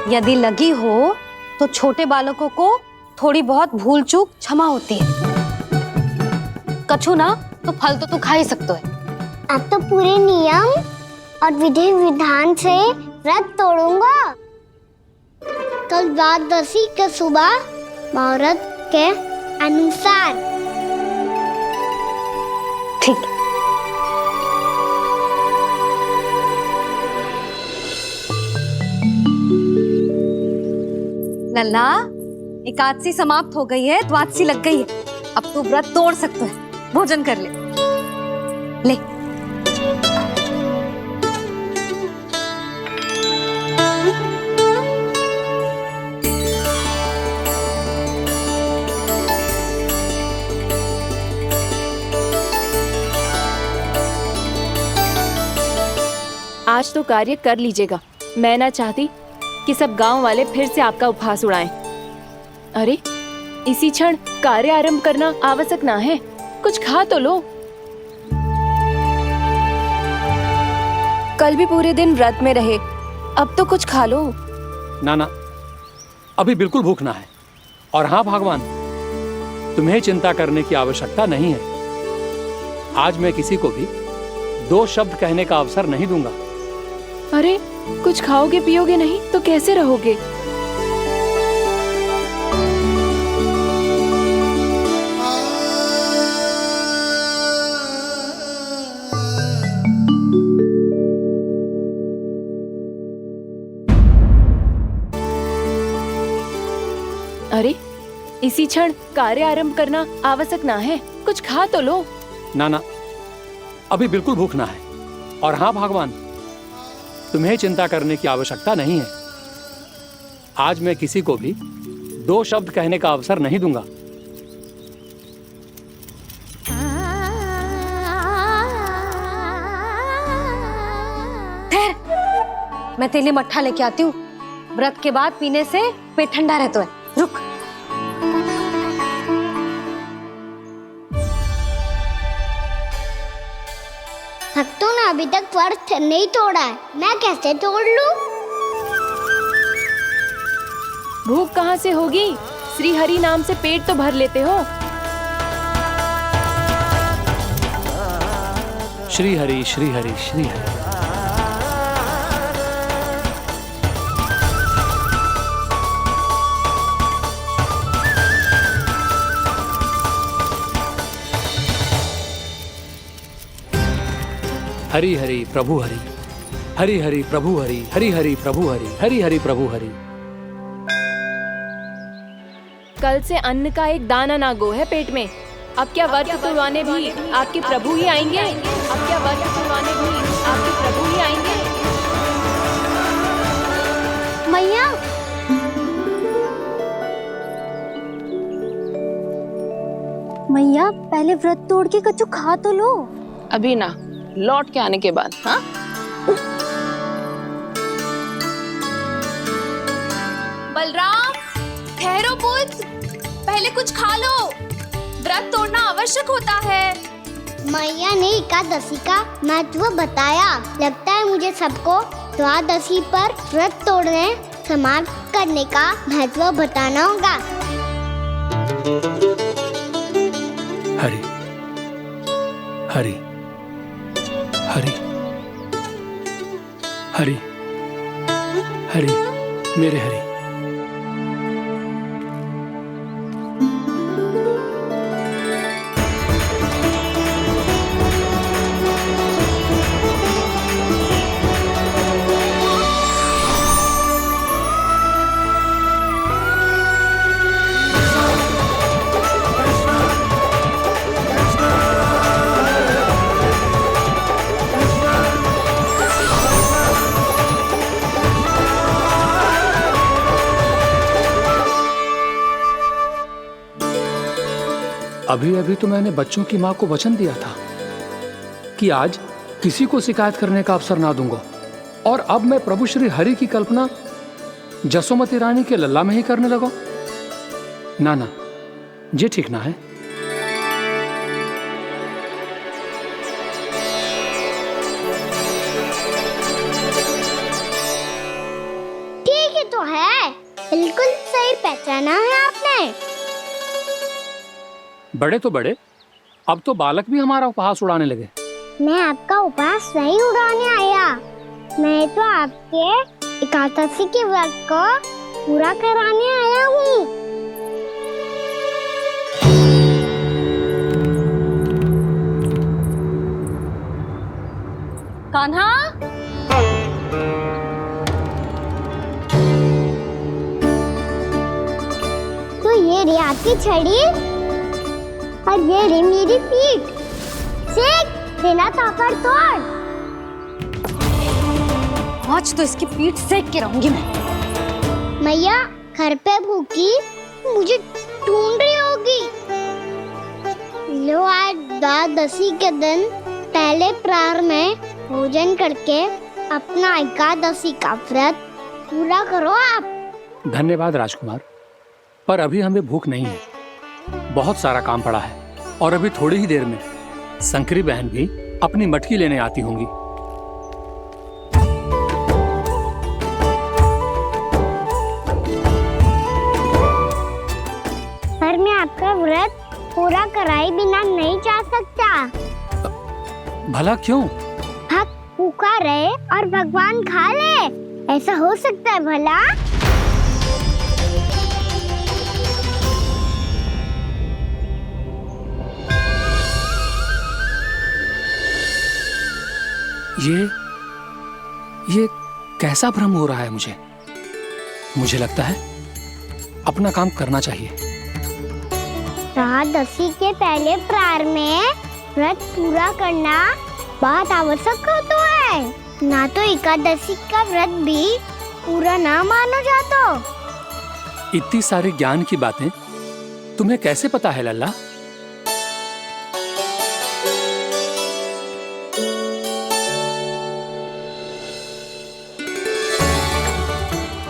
यदि लगी हो तो छोटे बालकों को थोड़ी बहुत भूल चूक क्षमा होती है। कछु ना तो फल तो तू खा ही सकते है। अब तो पूरे नियम और विधि विधान से व्रत तोड़ूंगा। कल द्वादशी के सुबह मुहूर्त के अनुसार। ठीक। लल्ला, एकादशी समाप्त हो गई है, द्वादशी लग गई है। अब तू व्रत तोड़ सकते है। भोजन कर ले। ले। आज तो कार्य कर लीजिएगा। मैं ना चाहती कि सब गांव वाले फिर से आपका उपहास उड़ाएं। अरे, इसी क्षण कार्य आरंभ करना आवश्यक ना है। कुछ खा तो लो। कल भी पूरे दिन व्रत में रहे, अब तो कुछ खा लो। ना, अभी बिल्कुल भूख ना है। और हाँ भगवान, तुम्हें चिंता करने की आवश्यकता नहीं है। आज मैं किसी को भी 2 शब्द कहने का अवसर नहीं दूंगा। अरे, कुछ खाओगे पियोगे नहीं तो कैसे रहोगे? अरे, इसी क्षण कार्य आरंभ करना आवश्यक ना है। कुछ खा तो लो। ना, अभी बिल्कुल भूख ना है। और हाँ भगवान, तुम्हें चिंता करने की आवश्यकता नहीं है। आज मैं किसी को भी 2 शब्द कहने का अवसर नहीं दूंगा। मैं तेरे लिए मट्ठा लेके आती हूँ। व्रत के बाद पीने से पेट ठंडा रहता है। रुक। भक्तों ने अभी तक व्रत नहीं तोड़ा है, मैं कैसे तोड़ लूं? भूख कहाँ से होगी? श्री हरि नाम से पेट तो भर लेते हो। श्री हरि श्री हरि श्री हरि। हरि हरि प्रभु हरि, हरि हरि प्रभु हरि, हरि हरि प्रभु हरि, हरि हरि प्रभु हरि। कल से अन्न का एक दाना ना गो है पेट में। अब क्या व्रत तुड़वाने भी आपके प्रभु ही आएंगे? अब क्या व्रत तुड़वाने भी आपके प्रभु ही आएंगे? मैया, मैया पहले व्रत तोड़ के कच्चू खा तो लो। अभी ना, लौट के आने के बाद। हाँ, बलराम, ठहरो पुत्र, पहले कुछ खा लो। व्रत तोड़ना आवश्यक होता है। मैया ने एकादशी का महत्व बताया। लगता है मुझे सबको द्वादशी पर व्रत तोड़ने समाप्त करने का महत्व बताना होगा। हरि हरि हरि हरि हरि, मेरे हरि। अभी अभी तो मैंने बच्चों की मां को वचन दिया था कि आज किसी को शिकायत करने का अवसर ना दूंगा, और अब मैं प्रभु श्री हरि की कल्पना जसोमती रानी के लल्ला में ही करने लगा। ना ना, ये ठीक ना है। ठीक है तो है, बिल्कुल सही पहचाना है आपने। बड़े तो बड़े, अब तो बालक भी हमारा उपहास उड़ाने लगे। मैं आपका उपहास नहीं उड़ाने आया, मैं तो आपके एकादशी के व्रत को पूरा कराने आया हूँ। कान्हा, तो ये रे आपकी छड़ी और ये रे मेरी पीठ। सेक बिना ताकत तोड़। आज तो इसकी पीठ सेक के रहूंगी मैं। मैया घर पे भूखी मुझे ढूंढ रही होगी। लो, आज द्वादशी के दिन पहले प्रहर में भोजन करके अपना एकादशी का व्रत पूरा करो आप। धन्यवाद राजकुमार, पर अभी हमें भूख नहीं है। बहुत सारा काम पड़ा है, और अभी थोड़ी ही देर में शंकरी बहन भी अपनी मटकी लेने आती होंगी। पर मैं आपका व्रत पूरा कराए बिना नहीं जा सकता। भला क्यों? भक्त भूखा रहे और भगवान खा ले, ऐसा हो सकता है भला? ये कैसा भ्रम हो रहा है मुझे लगता है अपना काम करना चाहिए। द्वादशी के पहले प्रहर में व्रत पूरा करना बहुत आवश्यक होता है, ना तो एकादशी का व्रत भी पूरा ना मानो जातो। इतनी सारी ज्ञान की बातें तुम्हें कैसे पता है लल्ला?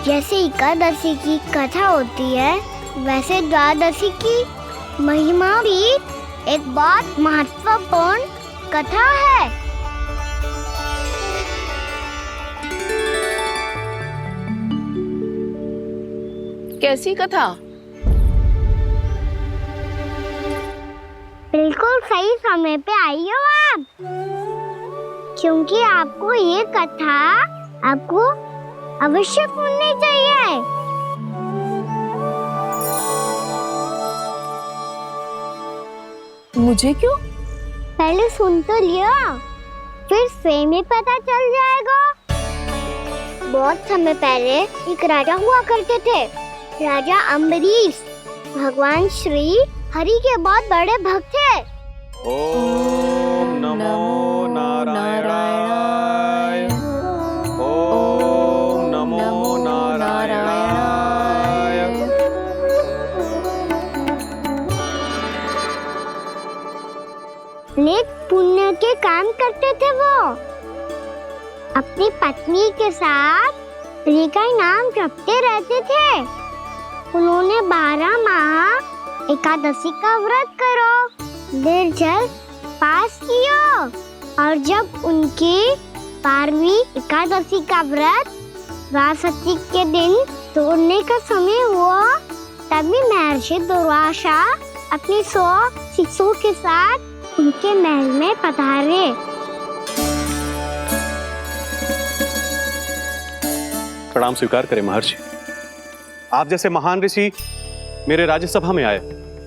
जैसे एकादशी की कथा होती है, वैसे द्वादशी की महिमा भी एक बहुत महत्वपूर्ण कथा है। कैसी कथा? बिल्कुल सही समय पे आई हो आप। क्योंकि आपको ये कथा आपको अवश्य सुननी चाहिए। मुझे क्यों? पहले सुन तो लियो, फिर स्वयं ही पता चल जाएगा। बहुत समय पहले एक राजा हुआ करते थे, राजा अम्बरीश। भगवान श्री हरि के बहुत बड़े भक्त थे। ओम नमो नारायणाय। ओम नमो नारायणाय। नेक पुण्य के काम करते थे वो। अपनी पत्नी के साथ हरि का नाम जपते रहते थे। उन्होंने 12 माह एकादशी का व्रत करो निर्जल पास किया, और जब उनकी 12वीं एकादशी का व्रत द्वादशी के दिन तोड़ने का समय हुआ, तभी महर्षि दुर्वासा अपनी 100 शिष्यों के साथ उनके महल में पधारे। प्रणाम स्वीकार करें महर्षि। आप जैसे महान ऋषि मेरे राज्यसभा में आए,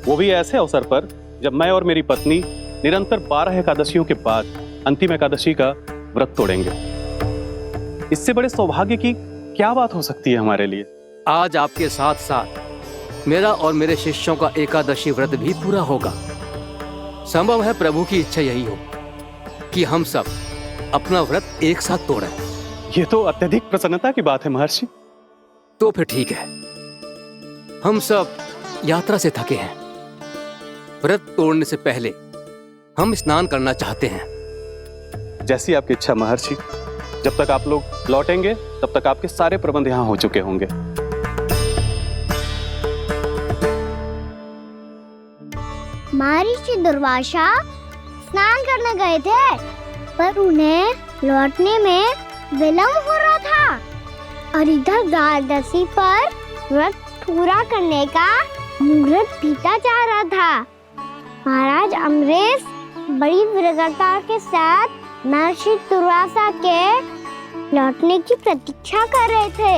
वो भी ऐसे अवसर पर जब मैं और मेरी पत्नी निरंतर 12 एकादशियों के बाद अंतिम एकादशी का व्रत तोड़ेंगे। इससे बड़े सौभाग्य की क्या बात हो सकती है हमारे लिए। आज आपके साथ साथ मेरा और मेरे शिष्यों का एकादशी व्रत भी पूरा होगा। संभव है प्रभु की इच्छा यही हो कि हम सब अपना व्रत एक साथ तोड़ें। ये तो अत्यधिक प्रसन्नता की बात है महर्षि। तो फिर ठीक है, हम सब यात्रा से थके हैं। व्रत तोड़ने से पहले हम स्नान करना चाहते हैं। जैसी आपकी इच्छा महर्षि। जब तक आप लोग लौटेंगे तब तक आपके सारे प्रबंध यहाँ हो चुके होंगे। महर्षि दुर्वासा स्नान करने गए थे, पर उन्हें लौटने में विलंब हो रहा था और इधर द्वादशी पर व्रत पूरा करने का मुहूर्त बीता जा रहा था। महाराज अम्बरीश बड़ी विरगता के साथ महर्षि दुर्वासा के लौटने की प्रतीक्षा कर रहे थे।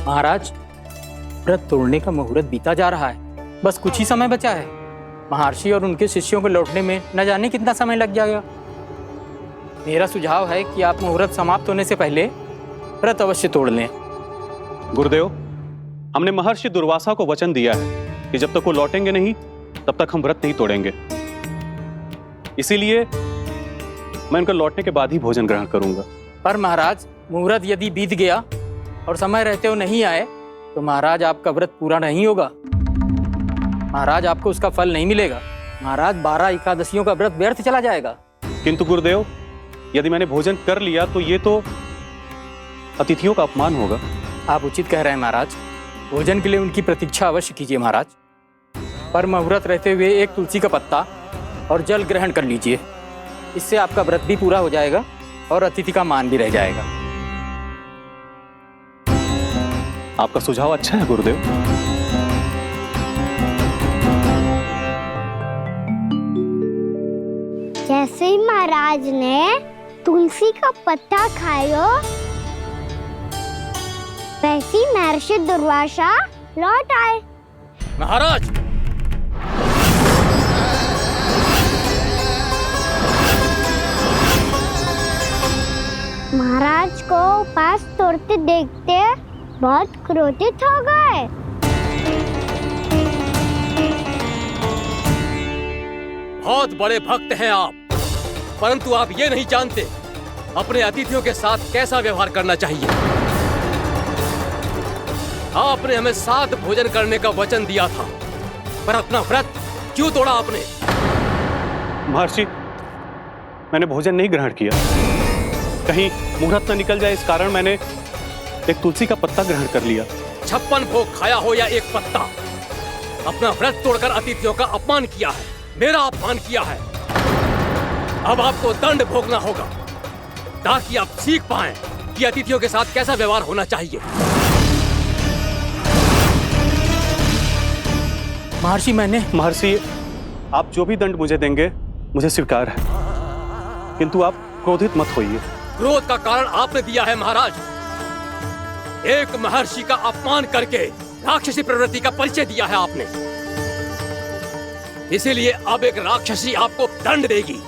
महाराज, व्रत तोड़ने का मुहूर्त बीता जा रहा है। बस कुछ ही समय बचा है। महर्षि और उनके शिष्यों को लौटने में न जाने कितना समय लग जाएगा। मेरा सुझाव है कि आप मुहूर्त समाप्त होने से पहले व्रत अवश्य तोड़ लें। गुरुदेव, हमने महर्षि दुर्वासा को वचन दिया है कि जब तक वो लौटेंगे नहीं तब तक हम व्रत नहीं तोड़ेंगे। इसीलिए मैं उनके लौटने के बाद ही भोजन ग्रहण करूंगा। पर महाराज, मुहूर्त यदि बीत गया और समय रहते हो नहीं आए तो महाराज आपका व्रत पूरा नहीं होगा। महाराज, आपको उसका फल नहीं मिलेगा। महाराज, 12 एकादशियों का व्रत व्यर्थ चला जाएगा। किंतु गुरुदेव, यदि मैंने भोजन कर लिया तो ये तो अतिथियों का अपमान होगा। आप उचित कह रहे हैं महाराज। भोजन के लिए उनकी प्रतीक्षा अवश्य कीजिए महाराज। पर मुहूर्त रहते हुए एक तुलसी का पत्ता और जल ग्रहण कर लीजिए। इससे आपका व्रत भी पूरा हो जाएगा और अतिथि का मान भी रह जाएगा। आपका सुझाव अच्छा है गुरुदेव। जैसे ही महाराज ने तुलसी का पत्ता खाया, वैसे ही महर्षि दुर्वासा लौट आए। महाराज, महाराज को उपास तोड़ते देखते बहुत क्रोधित हो गए। बहुत बड़े भक्त हैं आप, परंतु आप ये नहीं जानते अपने अतिथियों के साथ कैसा व्यवहार करना चाहिए। आपने हमें साथ भोजन करने का वचन दिया था, पर अपना व्रत क्यों तोड़ा आपने? महर्षि, मैंने भोजन नहीं ग्रहण किया। कहीं मुहूर्त न निकल जाए इस कारण मैंने एक तुलसी का पत्ता ग्रहण कर लिया। 56 भोग खाया हो या एक पत्ता, अपना व्रत तोड़कर अतिथियों का अपमान किया है, मेरा अपमान किया है। अब आपको दंड भोगना होगा ताकि आप सीख पाएं कि अतिथियों के साथ कैसा व्यवहार होना चाहिए। महर्षि, महर्षि, आप जो भी दंड मुझे देंगे मुझे स्वीकार है, किंतु आप क्रोधित मत होइए। क्रोध का कारण आपने दिया है महाराज। एक महर्षि का अपमान करके राक्षसी प्रवृत्ति का परिचय दिया है आपने, इसीलिए अब एक राक्षसी आपको दंड देगी।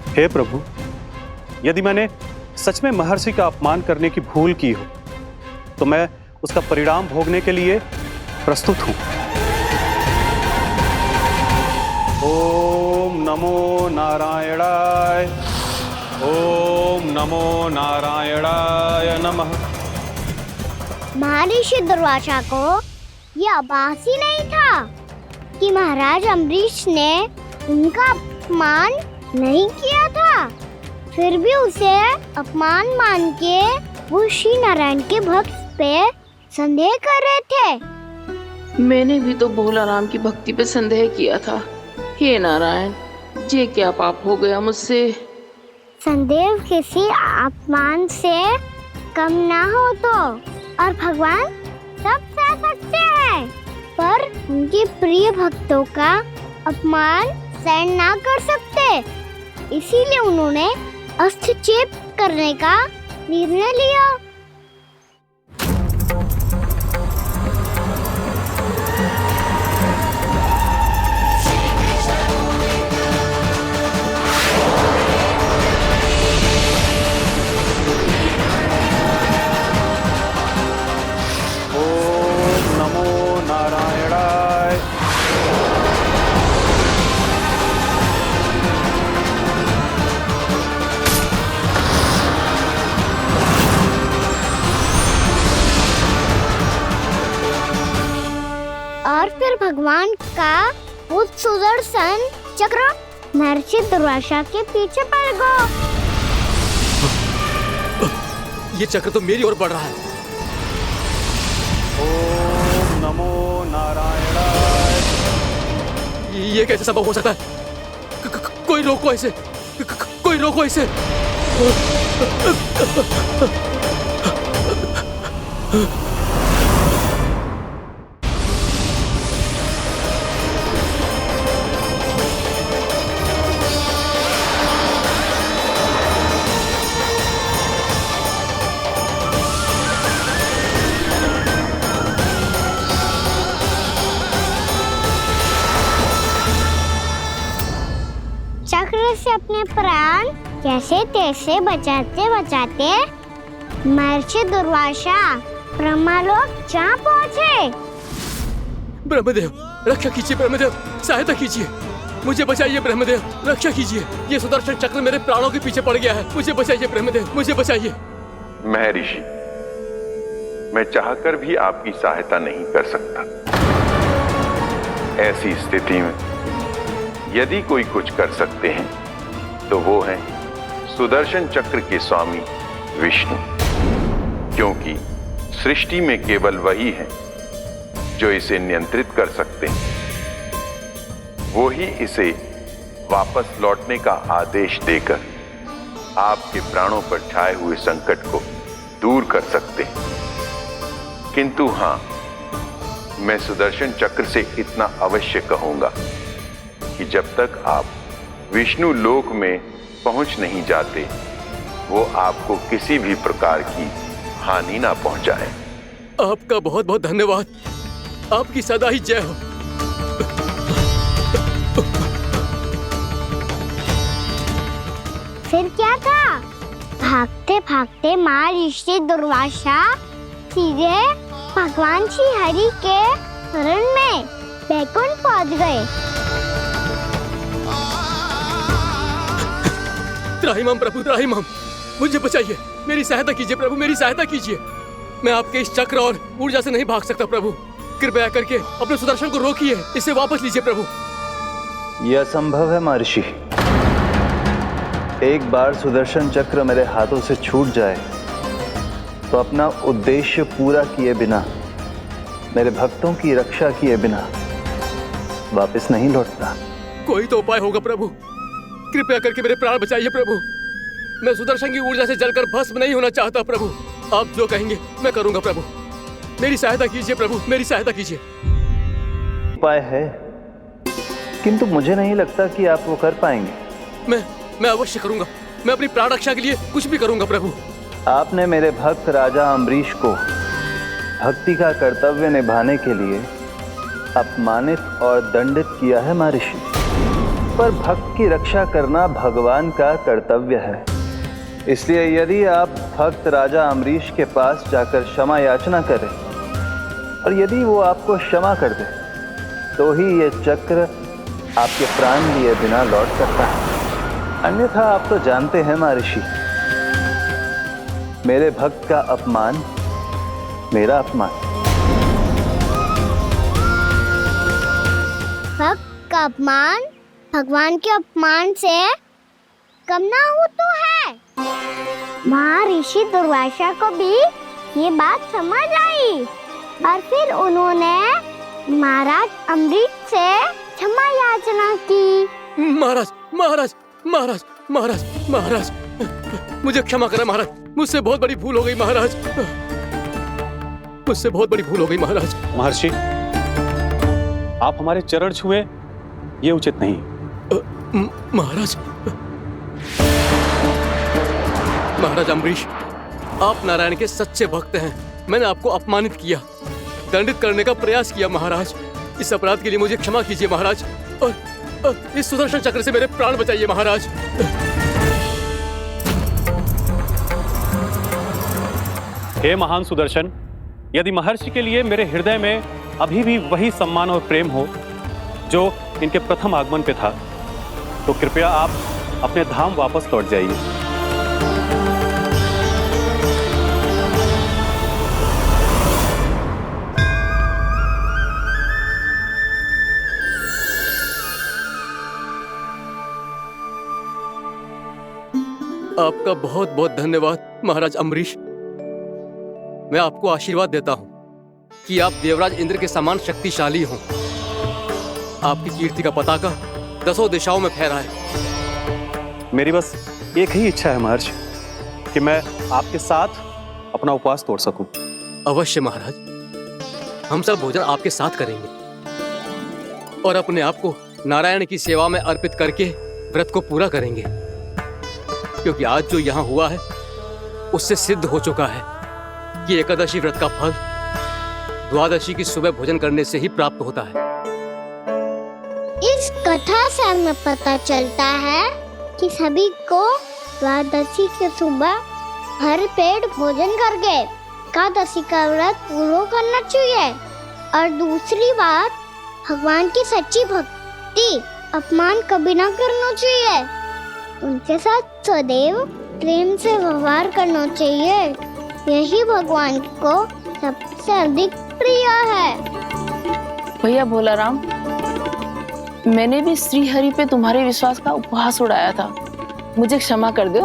हे प्रभु, यदि मैंने सच में महर्षि का अपमान करने की भूल की हो तो मैं उसका परिणाम भोगने के लिए प्रस्तुत हूं। ओम नमो नारायणाय, ओम नमो नारायणाय नमः। महर्षि दुर्वासा को यह आभास ही नहीं था कि महाराज अम्बरीश ने उनका अपमान नहीं किया था, फिर भी उसे अपमान मान के वो श्री नारायण के भक्त पे संदेह कर रहे थे। मैंने भी तो भोला राम की भक्ति पे संदेह किया था। हे नारायण, ये क्या पाप हो गया मुझसे। संदेह किसी अपमान से कम ना हो तो, और भगवान सब सह सकते हैं, पर उनके प्रिय भक्तों का अपमान सहन ना कर सकते, इसीलिए उन्होंने हस्तक्षेप करने का निर्णय लिया। ओम नमो नारायणाय। और फिर भगवान का वो सुदर्शन चक्र महर्षि दुर्वासा के पीछे पड़ गया। ये चक्र तो मेरी ओर बढ़ रहा है। ओम नमो नारायणाय। ये कैसे संभव हो सकता है? कोई रोको इसे, कोई रोको इसे। चक्र से अपने प्राण कैसे तैसे बचाते बचाते महर्षि दुर्वासा ब्रह्मलोक जा पहुँचे। ब्रह्मदेव, रक्षा कीजिए ब्रह्मदेव, सहायता कीजिए, मुझे बचाइए ब्रह्मदेव, रक्षा कीजिए। ये सुदर्शन चक्र मेरे प्राणों के पीछे पड़ गया है, मुझे बचाइए ब्रह्मदेव, मुझे बचाइए। महर्षि, मैं चाहकर भी आपकी सहायता नहीं कर सकता। ऐसी स्थिति में यदि कोई कुछ कर सकते हैं तो वो है सुदर्शन चक्र के स्वामी विष्णु, क्योंकि सृष्टि में केवल वही है जो इसे नियंत्रित कर सकते हैं। वो ही इसे वापस लौटने का आदेश देकर आपके प्राणों पर छाए हुए संकट को दूर कर सकते हैं। किंतु हां, मैं सुदर्शन चक्र से इतना अवश्य कहूंगा कि जब तक आप विष्णु लोक में पहुंच नहीं जाते, वो आपको किसी भी प्रकार की हानि ना पहुंचाए। आपका बहुत बहुत धन्यवाद, आपकी सदा ही जय हो। फिर क्या था? भागते भागते महर्षि दुर्वासा सीधे भगवान श्री हरि के शरण में बैकुंठ पहुंच गए। त्राहिमाम प्रभु, त्राहिमाम, मुझे बचाइए, मेरी सहायता कीजिए प्रभु, मेरी सहायता कीजिए। मैं आपके इस चक्र और ऊर्जा से नहीं भाग सकता प्रभु, कृपया करके अपने सुदर्शन को रोकिए, इसे वापस लीजिए प्रभु। यह असंभव है महर्षि। एक बार सुदर्शन चक्र मेरे हाथों से छूट जाए तो अपना उद्देश्य पूरा किए बिना, मेरे भक्तों की रक्षा किए बिना वापस नहीं लौटता। कोई तो उपाय होगा प्रभु, कृपया करके मेरे प्राण बचाइए प्रभु। मैं सुदर्शन की ऊर्जा से जलकर भस्म नहीं होना चाहता प्रभु। आप जो कहेंगे मैं करूंगा प्रभु। मेरी सहायता कीजिए प्रभु, मेरी सहायता कीजिए। उपाय है, किंतु मुझे नहीं लगता कि आप वो कर पाएंगे। मैं अवश्य करूंगा। मैं अपनी प्राण रक्षा के लिए कुछ भी करूंगा प्रभु। आपने मेरे भक्त राजा अम्बरीश को भक्ति का कर्तव्य निभाने के लिए अपमानित और दंडित किया है महर्षि, पर भक्त की रक्षा करना भगवान का कर्तव्य है। इसलिए यदि आप भक्त राजा अम्बरीश के पास जाकर क्षमा याचना करें और यदि वो आपको क्षमा कर दे तो ही ये चक्र आपके प्राण लिए बिना लौट सकता है। अन्यथा आप तो जानते हैं महर्षि, मेरे भक्त का अपमान मेरा अपमान। भक्त का अपमान भगवान के अपमान से कम ना हो तो है। महर्षि दुर्वासा को भी ये बात समझ आई और फिर उन्होंने महाराज अम्बरीश से क्षमा याचना की। महाराज महाराज महाराज महाराज महाराज मुझे क्षमा करें महाराज, मुझसे बहुत बड़ी भूल हो गई महाराज, मुझसे बहुत बड़ी भूल हो गई महाराज। महर्षि, आप हमारे चरण छुए ये उचित नहीं। महाराज महाराज अम्बरीश, आप नारायण के सच्चे भक्त हैं। मैंने आपको अपमानित किया, दंडित करने का प्रयास किया महाराज। इस अपराध के लिए मुझे क्षमा कीजिए महाराज और इस सुदर्शन चक्र से मेरे प्राण बचाइए महाराज। हे महान सुदर्शन, यदि महर्षि के लिए मेरे हृदय में अभी भी वही सम्मान और प्रेम हो जो इनके प्रथम आगमन पे था, तो कृपया आप अपने धाम वापस लौट जाइए। आपका बहुत बहुत धन्यवाद महाराज अम्बरीश। मैं आपको आशीर्वाद देता हूं कि आप देवराज इंद्र के समान शक्तिशाली हों। आपकी कीर्ति का पताका 10 दिशाओं में फहराए। मेरी बस एक ही इच्छा है महर्षि कि मैं आपके साथ अपना उपवास तोड़ सकूं। अवश्य महाराज, हम सब भोजन आपके साथ करेंगे और अपने आप को नारायण की सेवा में अर्पित करके व्रत को पूरा करेंगे, क्योंकि आज जो यहाँ हुआ है उससे सिद्ध हो चुका है कि एकादशी व्रत का फल द्वादशी की सुबह भोजन करने से ही प्राप्त होता है। इस कथा से हमें पता चलता है कि सभी को द्वादशी के सुबह भर पेट भोजन करके एकादशी का व्रत पूरा करना चाहिए। और दूसरी बात, भगवान की सच्ची भक्ति अपमान कभी ना करना चाहिए। उनके साथ सदैव प्रेम से व्यवहार करना चाहिए। यही भगवान को सबसे अधिक प्रिय है। भैया भोला राम, मैंने भी श्री हरि पे तुम्हारे विश्वास का उपहास उड़ाया था, मुझे क्षमा कर दो।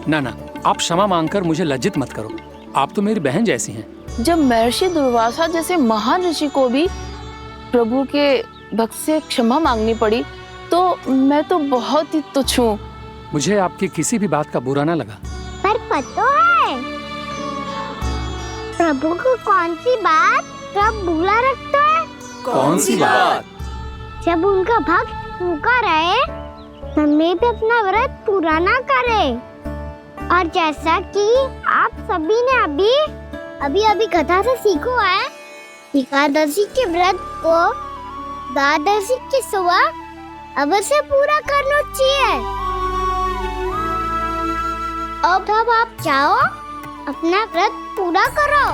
ना ना, आप क्षमा मांगकर मुझे लज्जित मत करो, आप तो मेरी बहन जैसी हैं। जब महर्षि दुर्वासा जैसे महान ऋषि को भी प्रभु के भक्त से क्षमा मांगनी पड़ी तो मैं तो बहुत ही तुच्छ हूँ। मुझे आपकी किसी भी बात का बुरा ना लगा। पर पता है प्रभु को कौन सी बात कब बुरा रखता है? कौन सी बात? जब उनका भक्त भूखा रहे, हमें भी अपना व्रत पूरा ना करे। और जैसा कि आप सभी ने अभी कथा से सीखो है, एकादशी के व्रत को द्वादशी की सुबह अवश्य पूरा करना चाहिए। अब आप जाओ, अपना व्रत पूरा करो।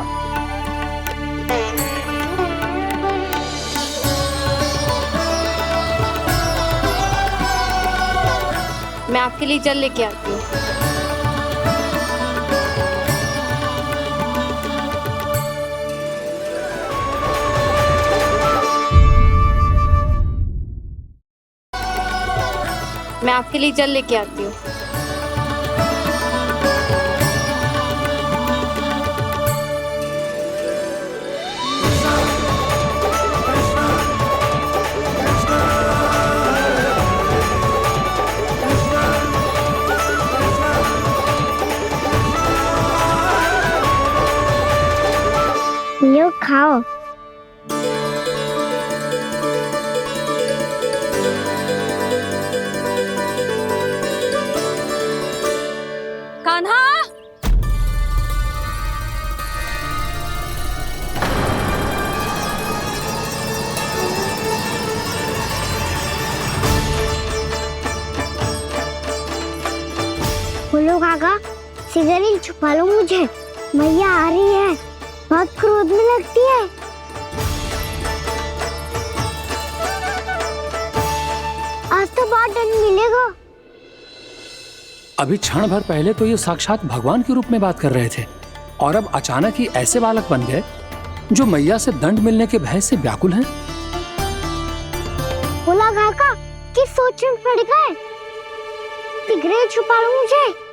मैं आपके लिए जल लेके आती हूँ। मैं आपके लिए जल लेके आती हूँ। लो खाओ। कान्हा, बोलो काका, सिगरेट छुपा लो मुझे, मैया आ रही है, बहुत क्रोध में लगती है। आज तो बहुत दंड मिलेगा। अभी क्षण भर पहले तो ये साक्षात भगवान के रूप में बात कर रहे थे और अब अचानक ही ऐसे बालक बन गए जो मैया से दंड मिलने के भय से व्याकुल हैं। बोला काका, किस सोच में पड़ गए? सिगरेट छुपा लो मुझे।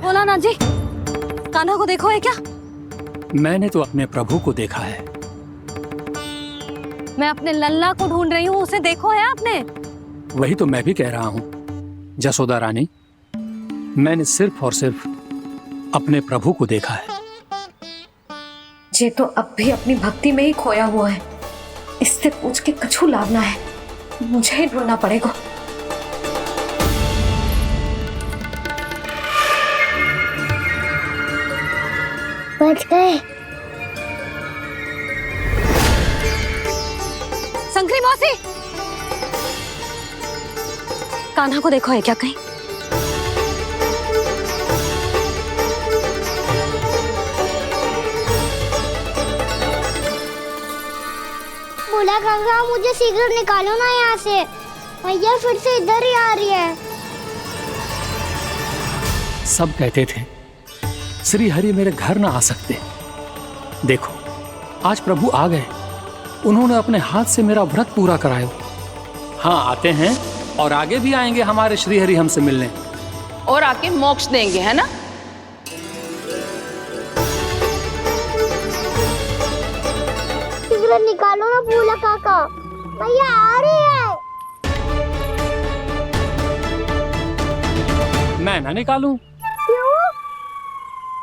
बोला जी, कान्हा को देखो है क्या? मैंने तो अपने प्रभु को देखा है। मैं अपने लल्ला को ढूंढ रही हूँ, उसे देखो है आपने? वही तो मैं भी कह रहा हूँ जसोदा रानी, मैंने सिर्फ और सिर्फ अपने प्रभु को देखा है। ये तो अब भी अपनी भक्ति में ही खोया हुआ है, इससे पूछ के कछु लाभ ना है, मुझे ही ढूंढना पड़ेगा। बच गए। शंकरी मौसी, कान्हा को देखो है क्या कहीं? बोला काका, मुझे सिगरेट निकालो ना यहाँ से, मैया फिर से इधर ही आ रही है। सब कहते थे श्री हरि मेरे घर ना आ सकते। देखो आज प्रभु आ गए, उन्होंने अपने हाथ से मेरा व्रत पूरा कराया। हाँ आते हैं और आगे भी आएंगे हमारे श्री हरि हमसे मिलने और आके मोक्ष देंगे, है ना? सिगरेट निकालो ना भोला काका, मैया आ रही है। मैं ना निकालूं? क्यों?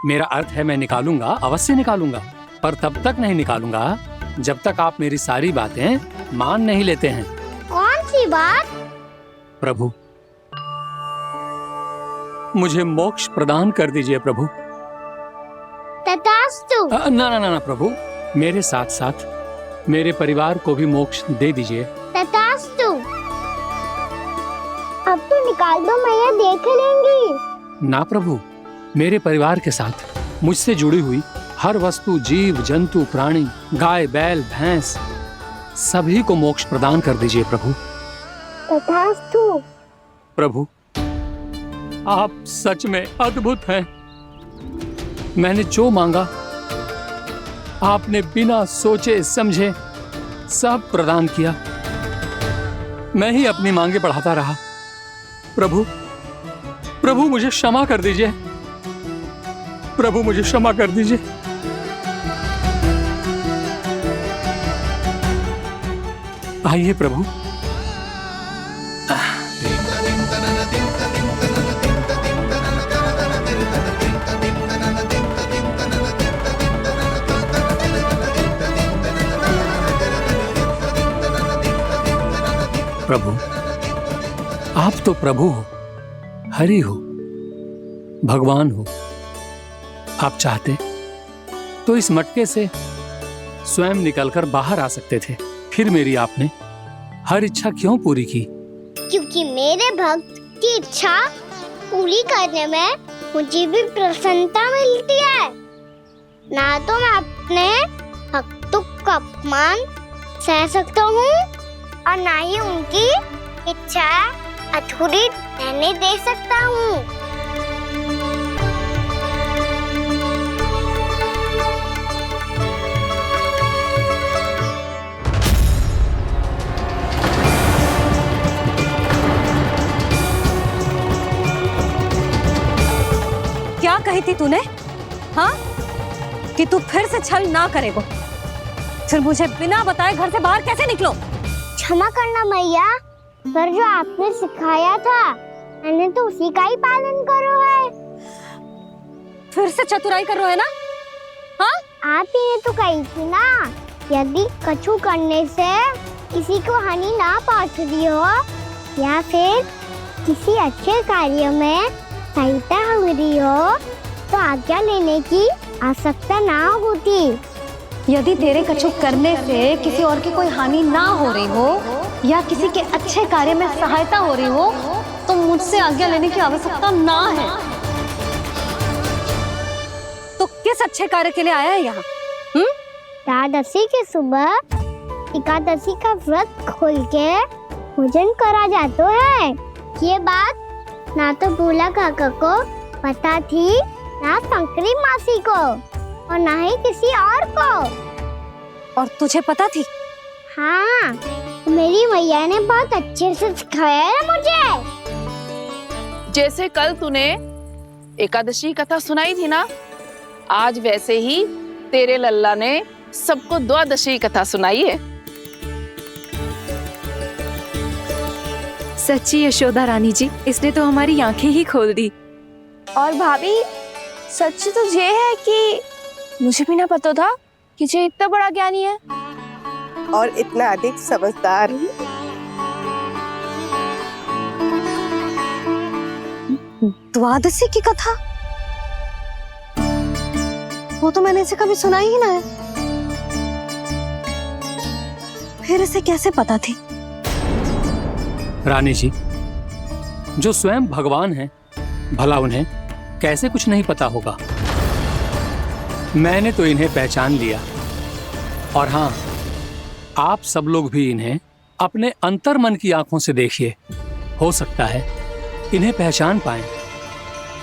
मेरा अर्थ है मैं निकालूंगा, अवश्य निकालूंगा, पर तब तक नहीं निकालूंगा जब तक आप मेरी सारी बातें मान नहीं लेते हैं। कौन सी बात? प्रभु, मुझे मोक्ष प्रदान कर दीजिए प्रभु। तथास्तु। ना ना ना ना प्रभु, मेरे साथ साथ मेरे परिवार को भी मोक्ष दे दीजिए। तथास्तु। अब तो निकाल दो, मैया देख लेंगी। ना प्रभु, मेरे परिवार के साथ मुझसे जुड़ी हुई हर वस्तु, जीव जंतु, प्राणी, गाय बैल भैंस, सभी को मोक्ष प्रदान कर दीजिए प्रभु। तथास्तु। प्रभु, आप सच में अद्भुत हैं। मैंने जो मांगा आपने बिना सोचे समझे सब प्रदान किया। मैं ही अपनी मांगे बढ़ाता रहा। प्रभु, प्रभु मुझे क्षमा कर दीजिए। प्रभु मुझे क्षमा कर दीजिए। आइए प्रभु। प्रभु, आप तो प्रभु हो, हरि हो, भगवान हो। आप चाहते तो इस मटके से स्वयं निकलकर बाहर आ सकते थे, फिर मेरी आपने हर इच्छा क्यों पूरी की? क्योंकि मेरे भक्त की इच्छा पूरी करने में मुझे भी प्रसन्नता मिलती है। ना तो मैं अपने हक का अपमान सह सकता हूँ और ना ही उनकी इच्छा अधूरी रहने दे सकता हूँ। क्या कही थी तूने? हाँ, कि तू फिर से छल ना करेगा। फिर मुझे बिना बताए घर से बाहर कैसे निकलो? क्षमा करना मैया, पर जो आपने सिखाया था मैंने तो उसी का ही पालन करो है। फिर से चतुराई कर रहे हो है ना? हाँ? आप ही ने तो कही थी ना, यदि कछु करने से किसी को हानि ना पहुंच रही हो या फिर किसी अच्छे कार्य में सहायता हो रही हो तो आज्ञा लेने की आवश्यकता ना होती। यदि तेरे कछु करने से किसी और की कोई हानि ना हो रही हो या किसी के अच्छे कार्य में सहायता हो रही हो तो मुझसे आज्ञा लेने की आवश्यकता ना है। तो किस अच्छे कार्य के लिए आया है यहाँ? एकादशी की सुबह एकादशी का व्रत खोल के पूजन करा जाता है। ये बात ना तो भोला काका को पता थी, ना शंकरी मासी को और ना ही किसी और को। और तुझे पता थी? हाँ, मेरी मैया ने बहुत अच्छे से सिखाया है मुझे। जैसे कल तूने एकादशी कथा सुनाई थी ना, आज वैसे ही तेरे लल्ला ने सबको द्वादशी कथा सुनाई है। सच्ची यशोदा रानी जी, इसने तो हमारी आंखें ही खोल दी। और भाभी, सच तो ये है कि मुझे भी ना पता था कि ये इतना बड़ा ज्ञानी है और इतना अधिक समझदार। द्वादशी की कथा? वो तो मैंने इसे कभी सुना ही ना है। फिर इसे कैसे पता थी? रानी जी, जो स्वयं भगवान हैं, भला उन्हें कैसे कुछ नहीं पता होगा। मैंने तो इन्हें पहचान लिया, और हाँ, आप सब लोग भी इन्हें अपने अंतर्मन की आंखों से देखिए, हो सकता है इन्हें पहचान पाएं।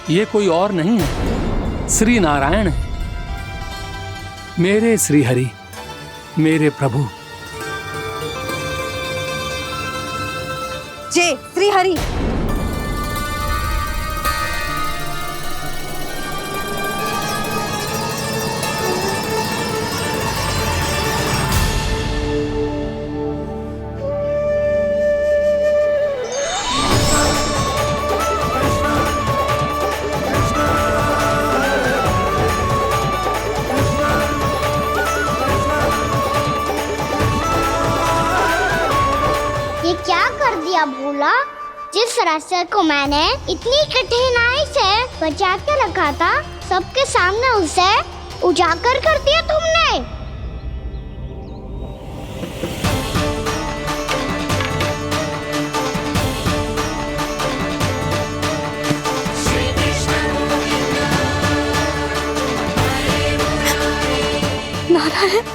ये कोई और नहीं है, श्री नारायण है, मेरे श्री हरि, मेरे प्रभु। जय श्री हरि। ये क्या कर दिया भोला? जिस रास्ते को मैंने इतनी कठिनाई से बचा के रखा था, सबके सामने उसे उजागर कर दिया तुमने। नारायण,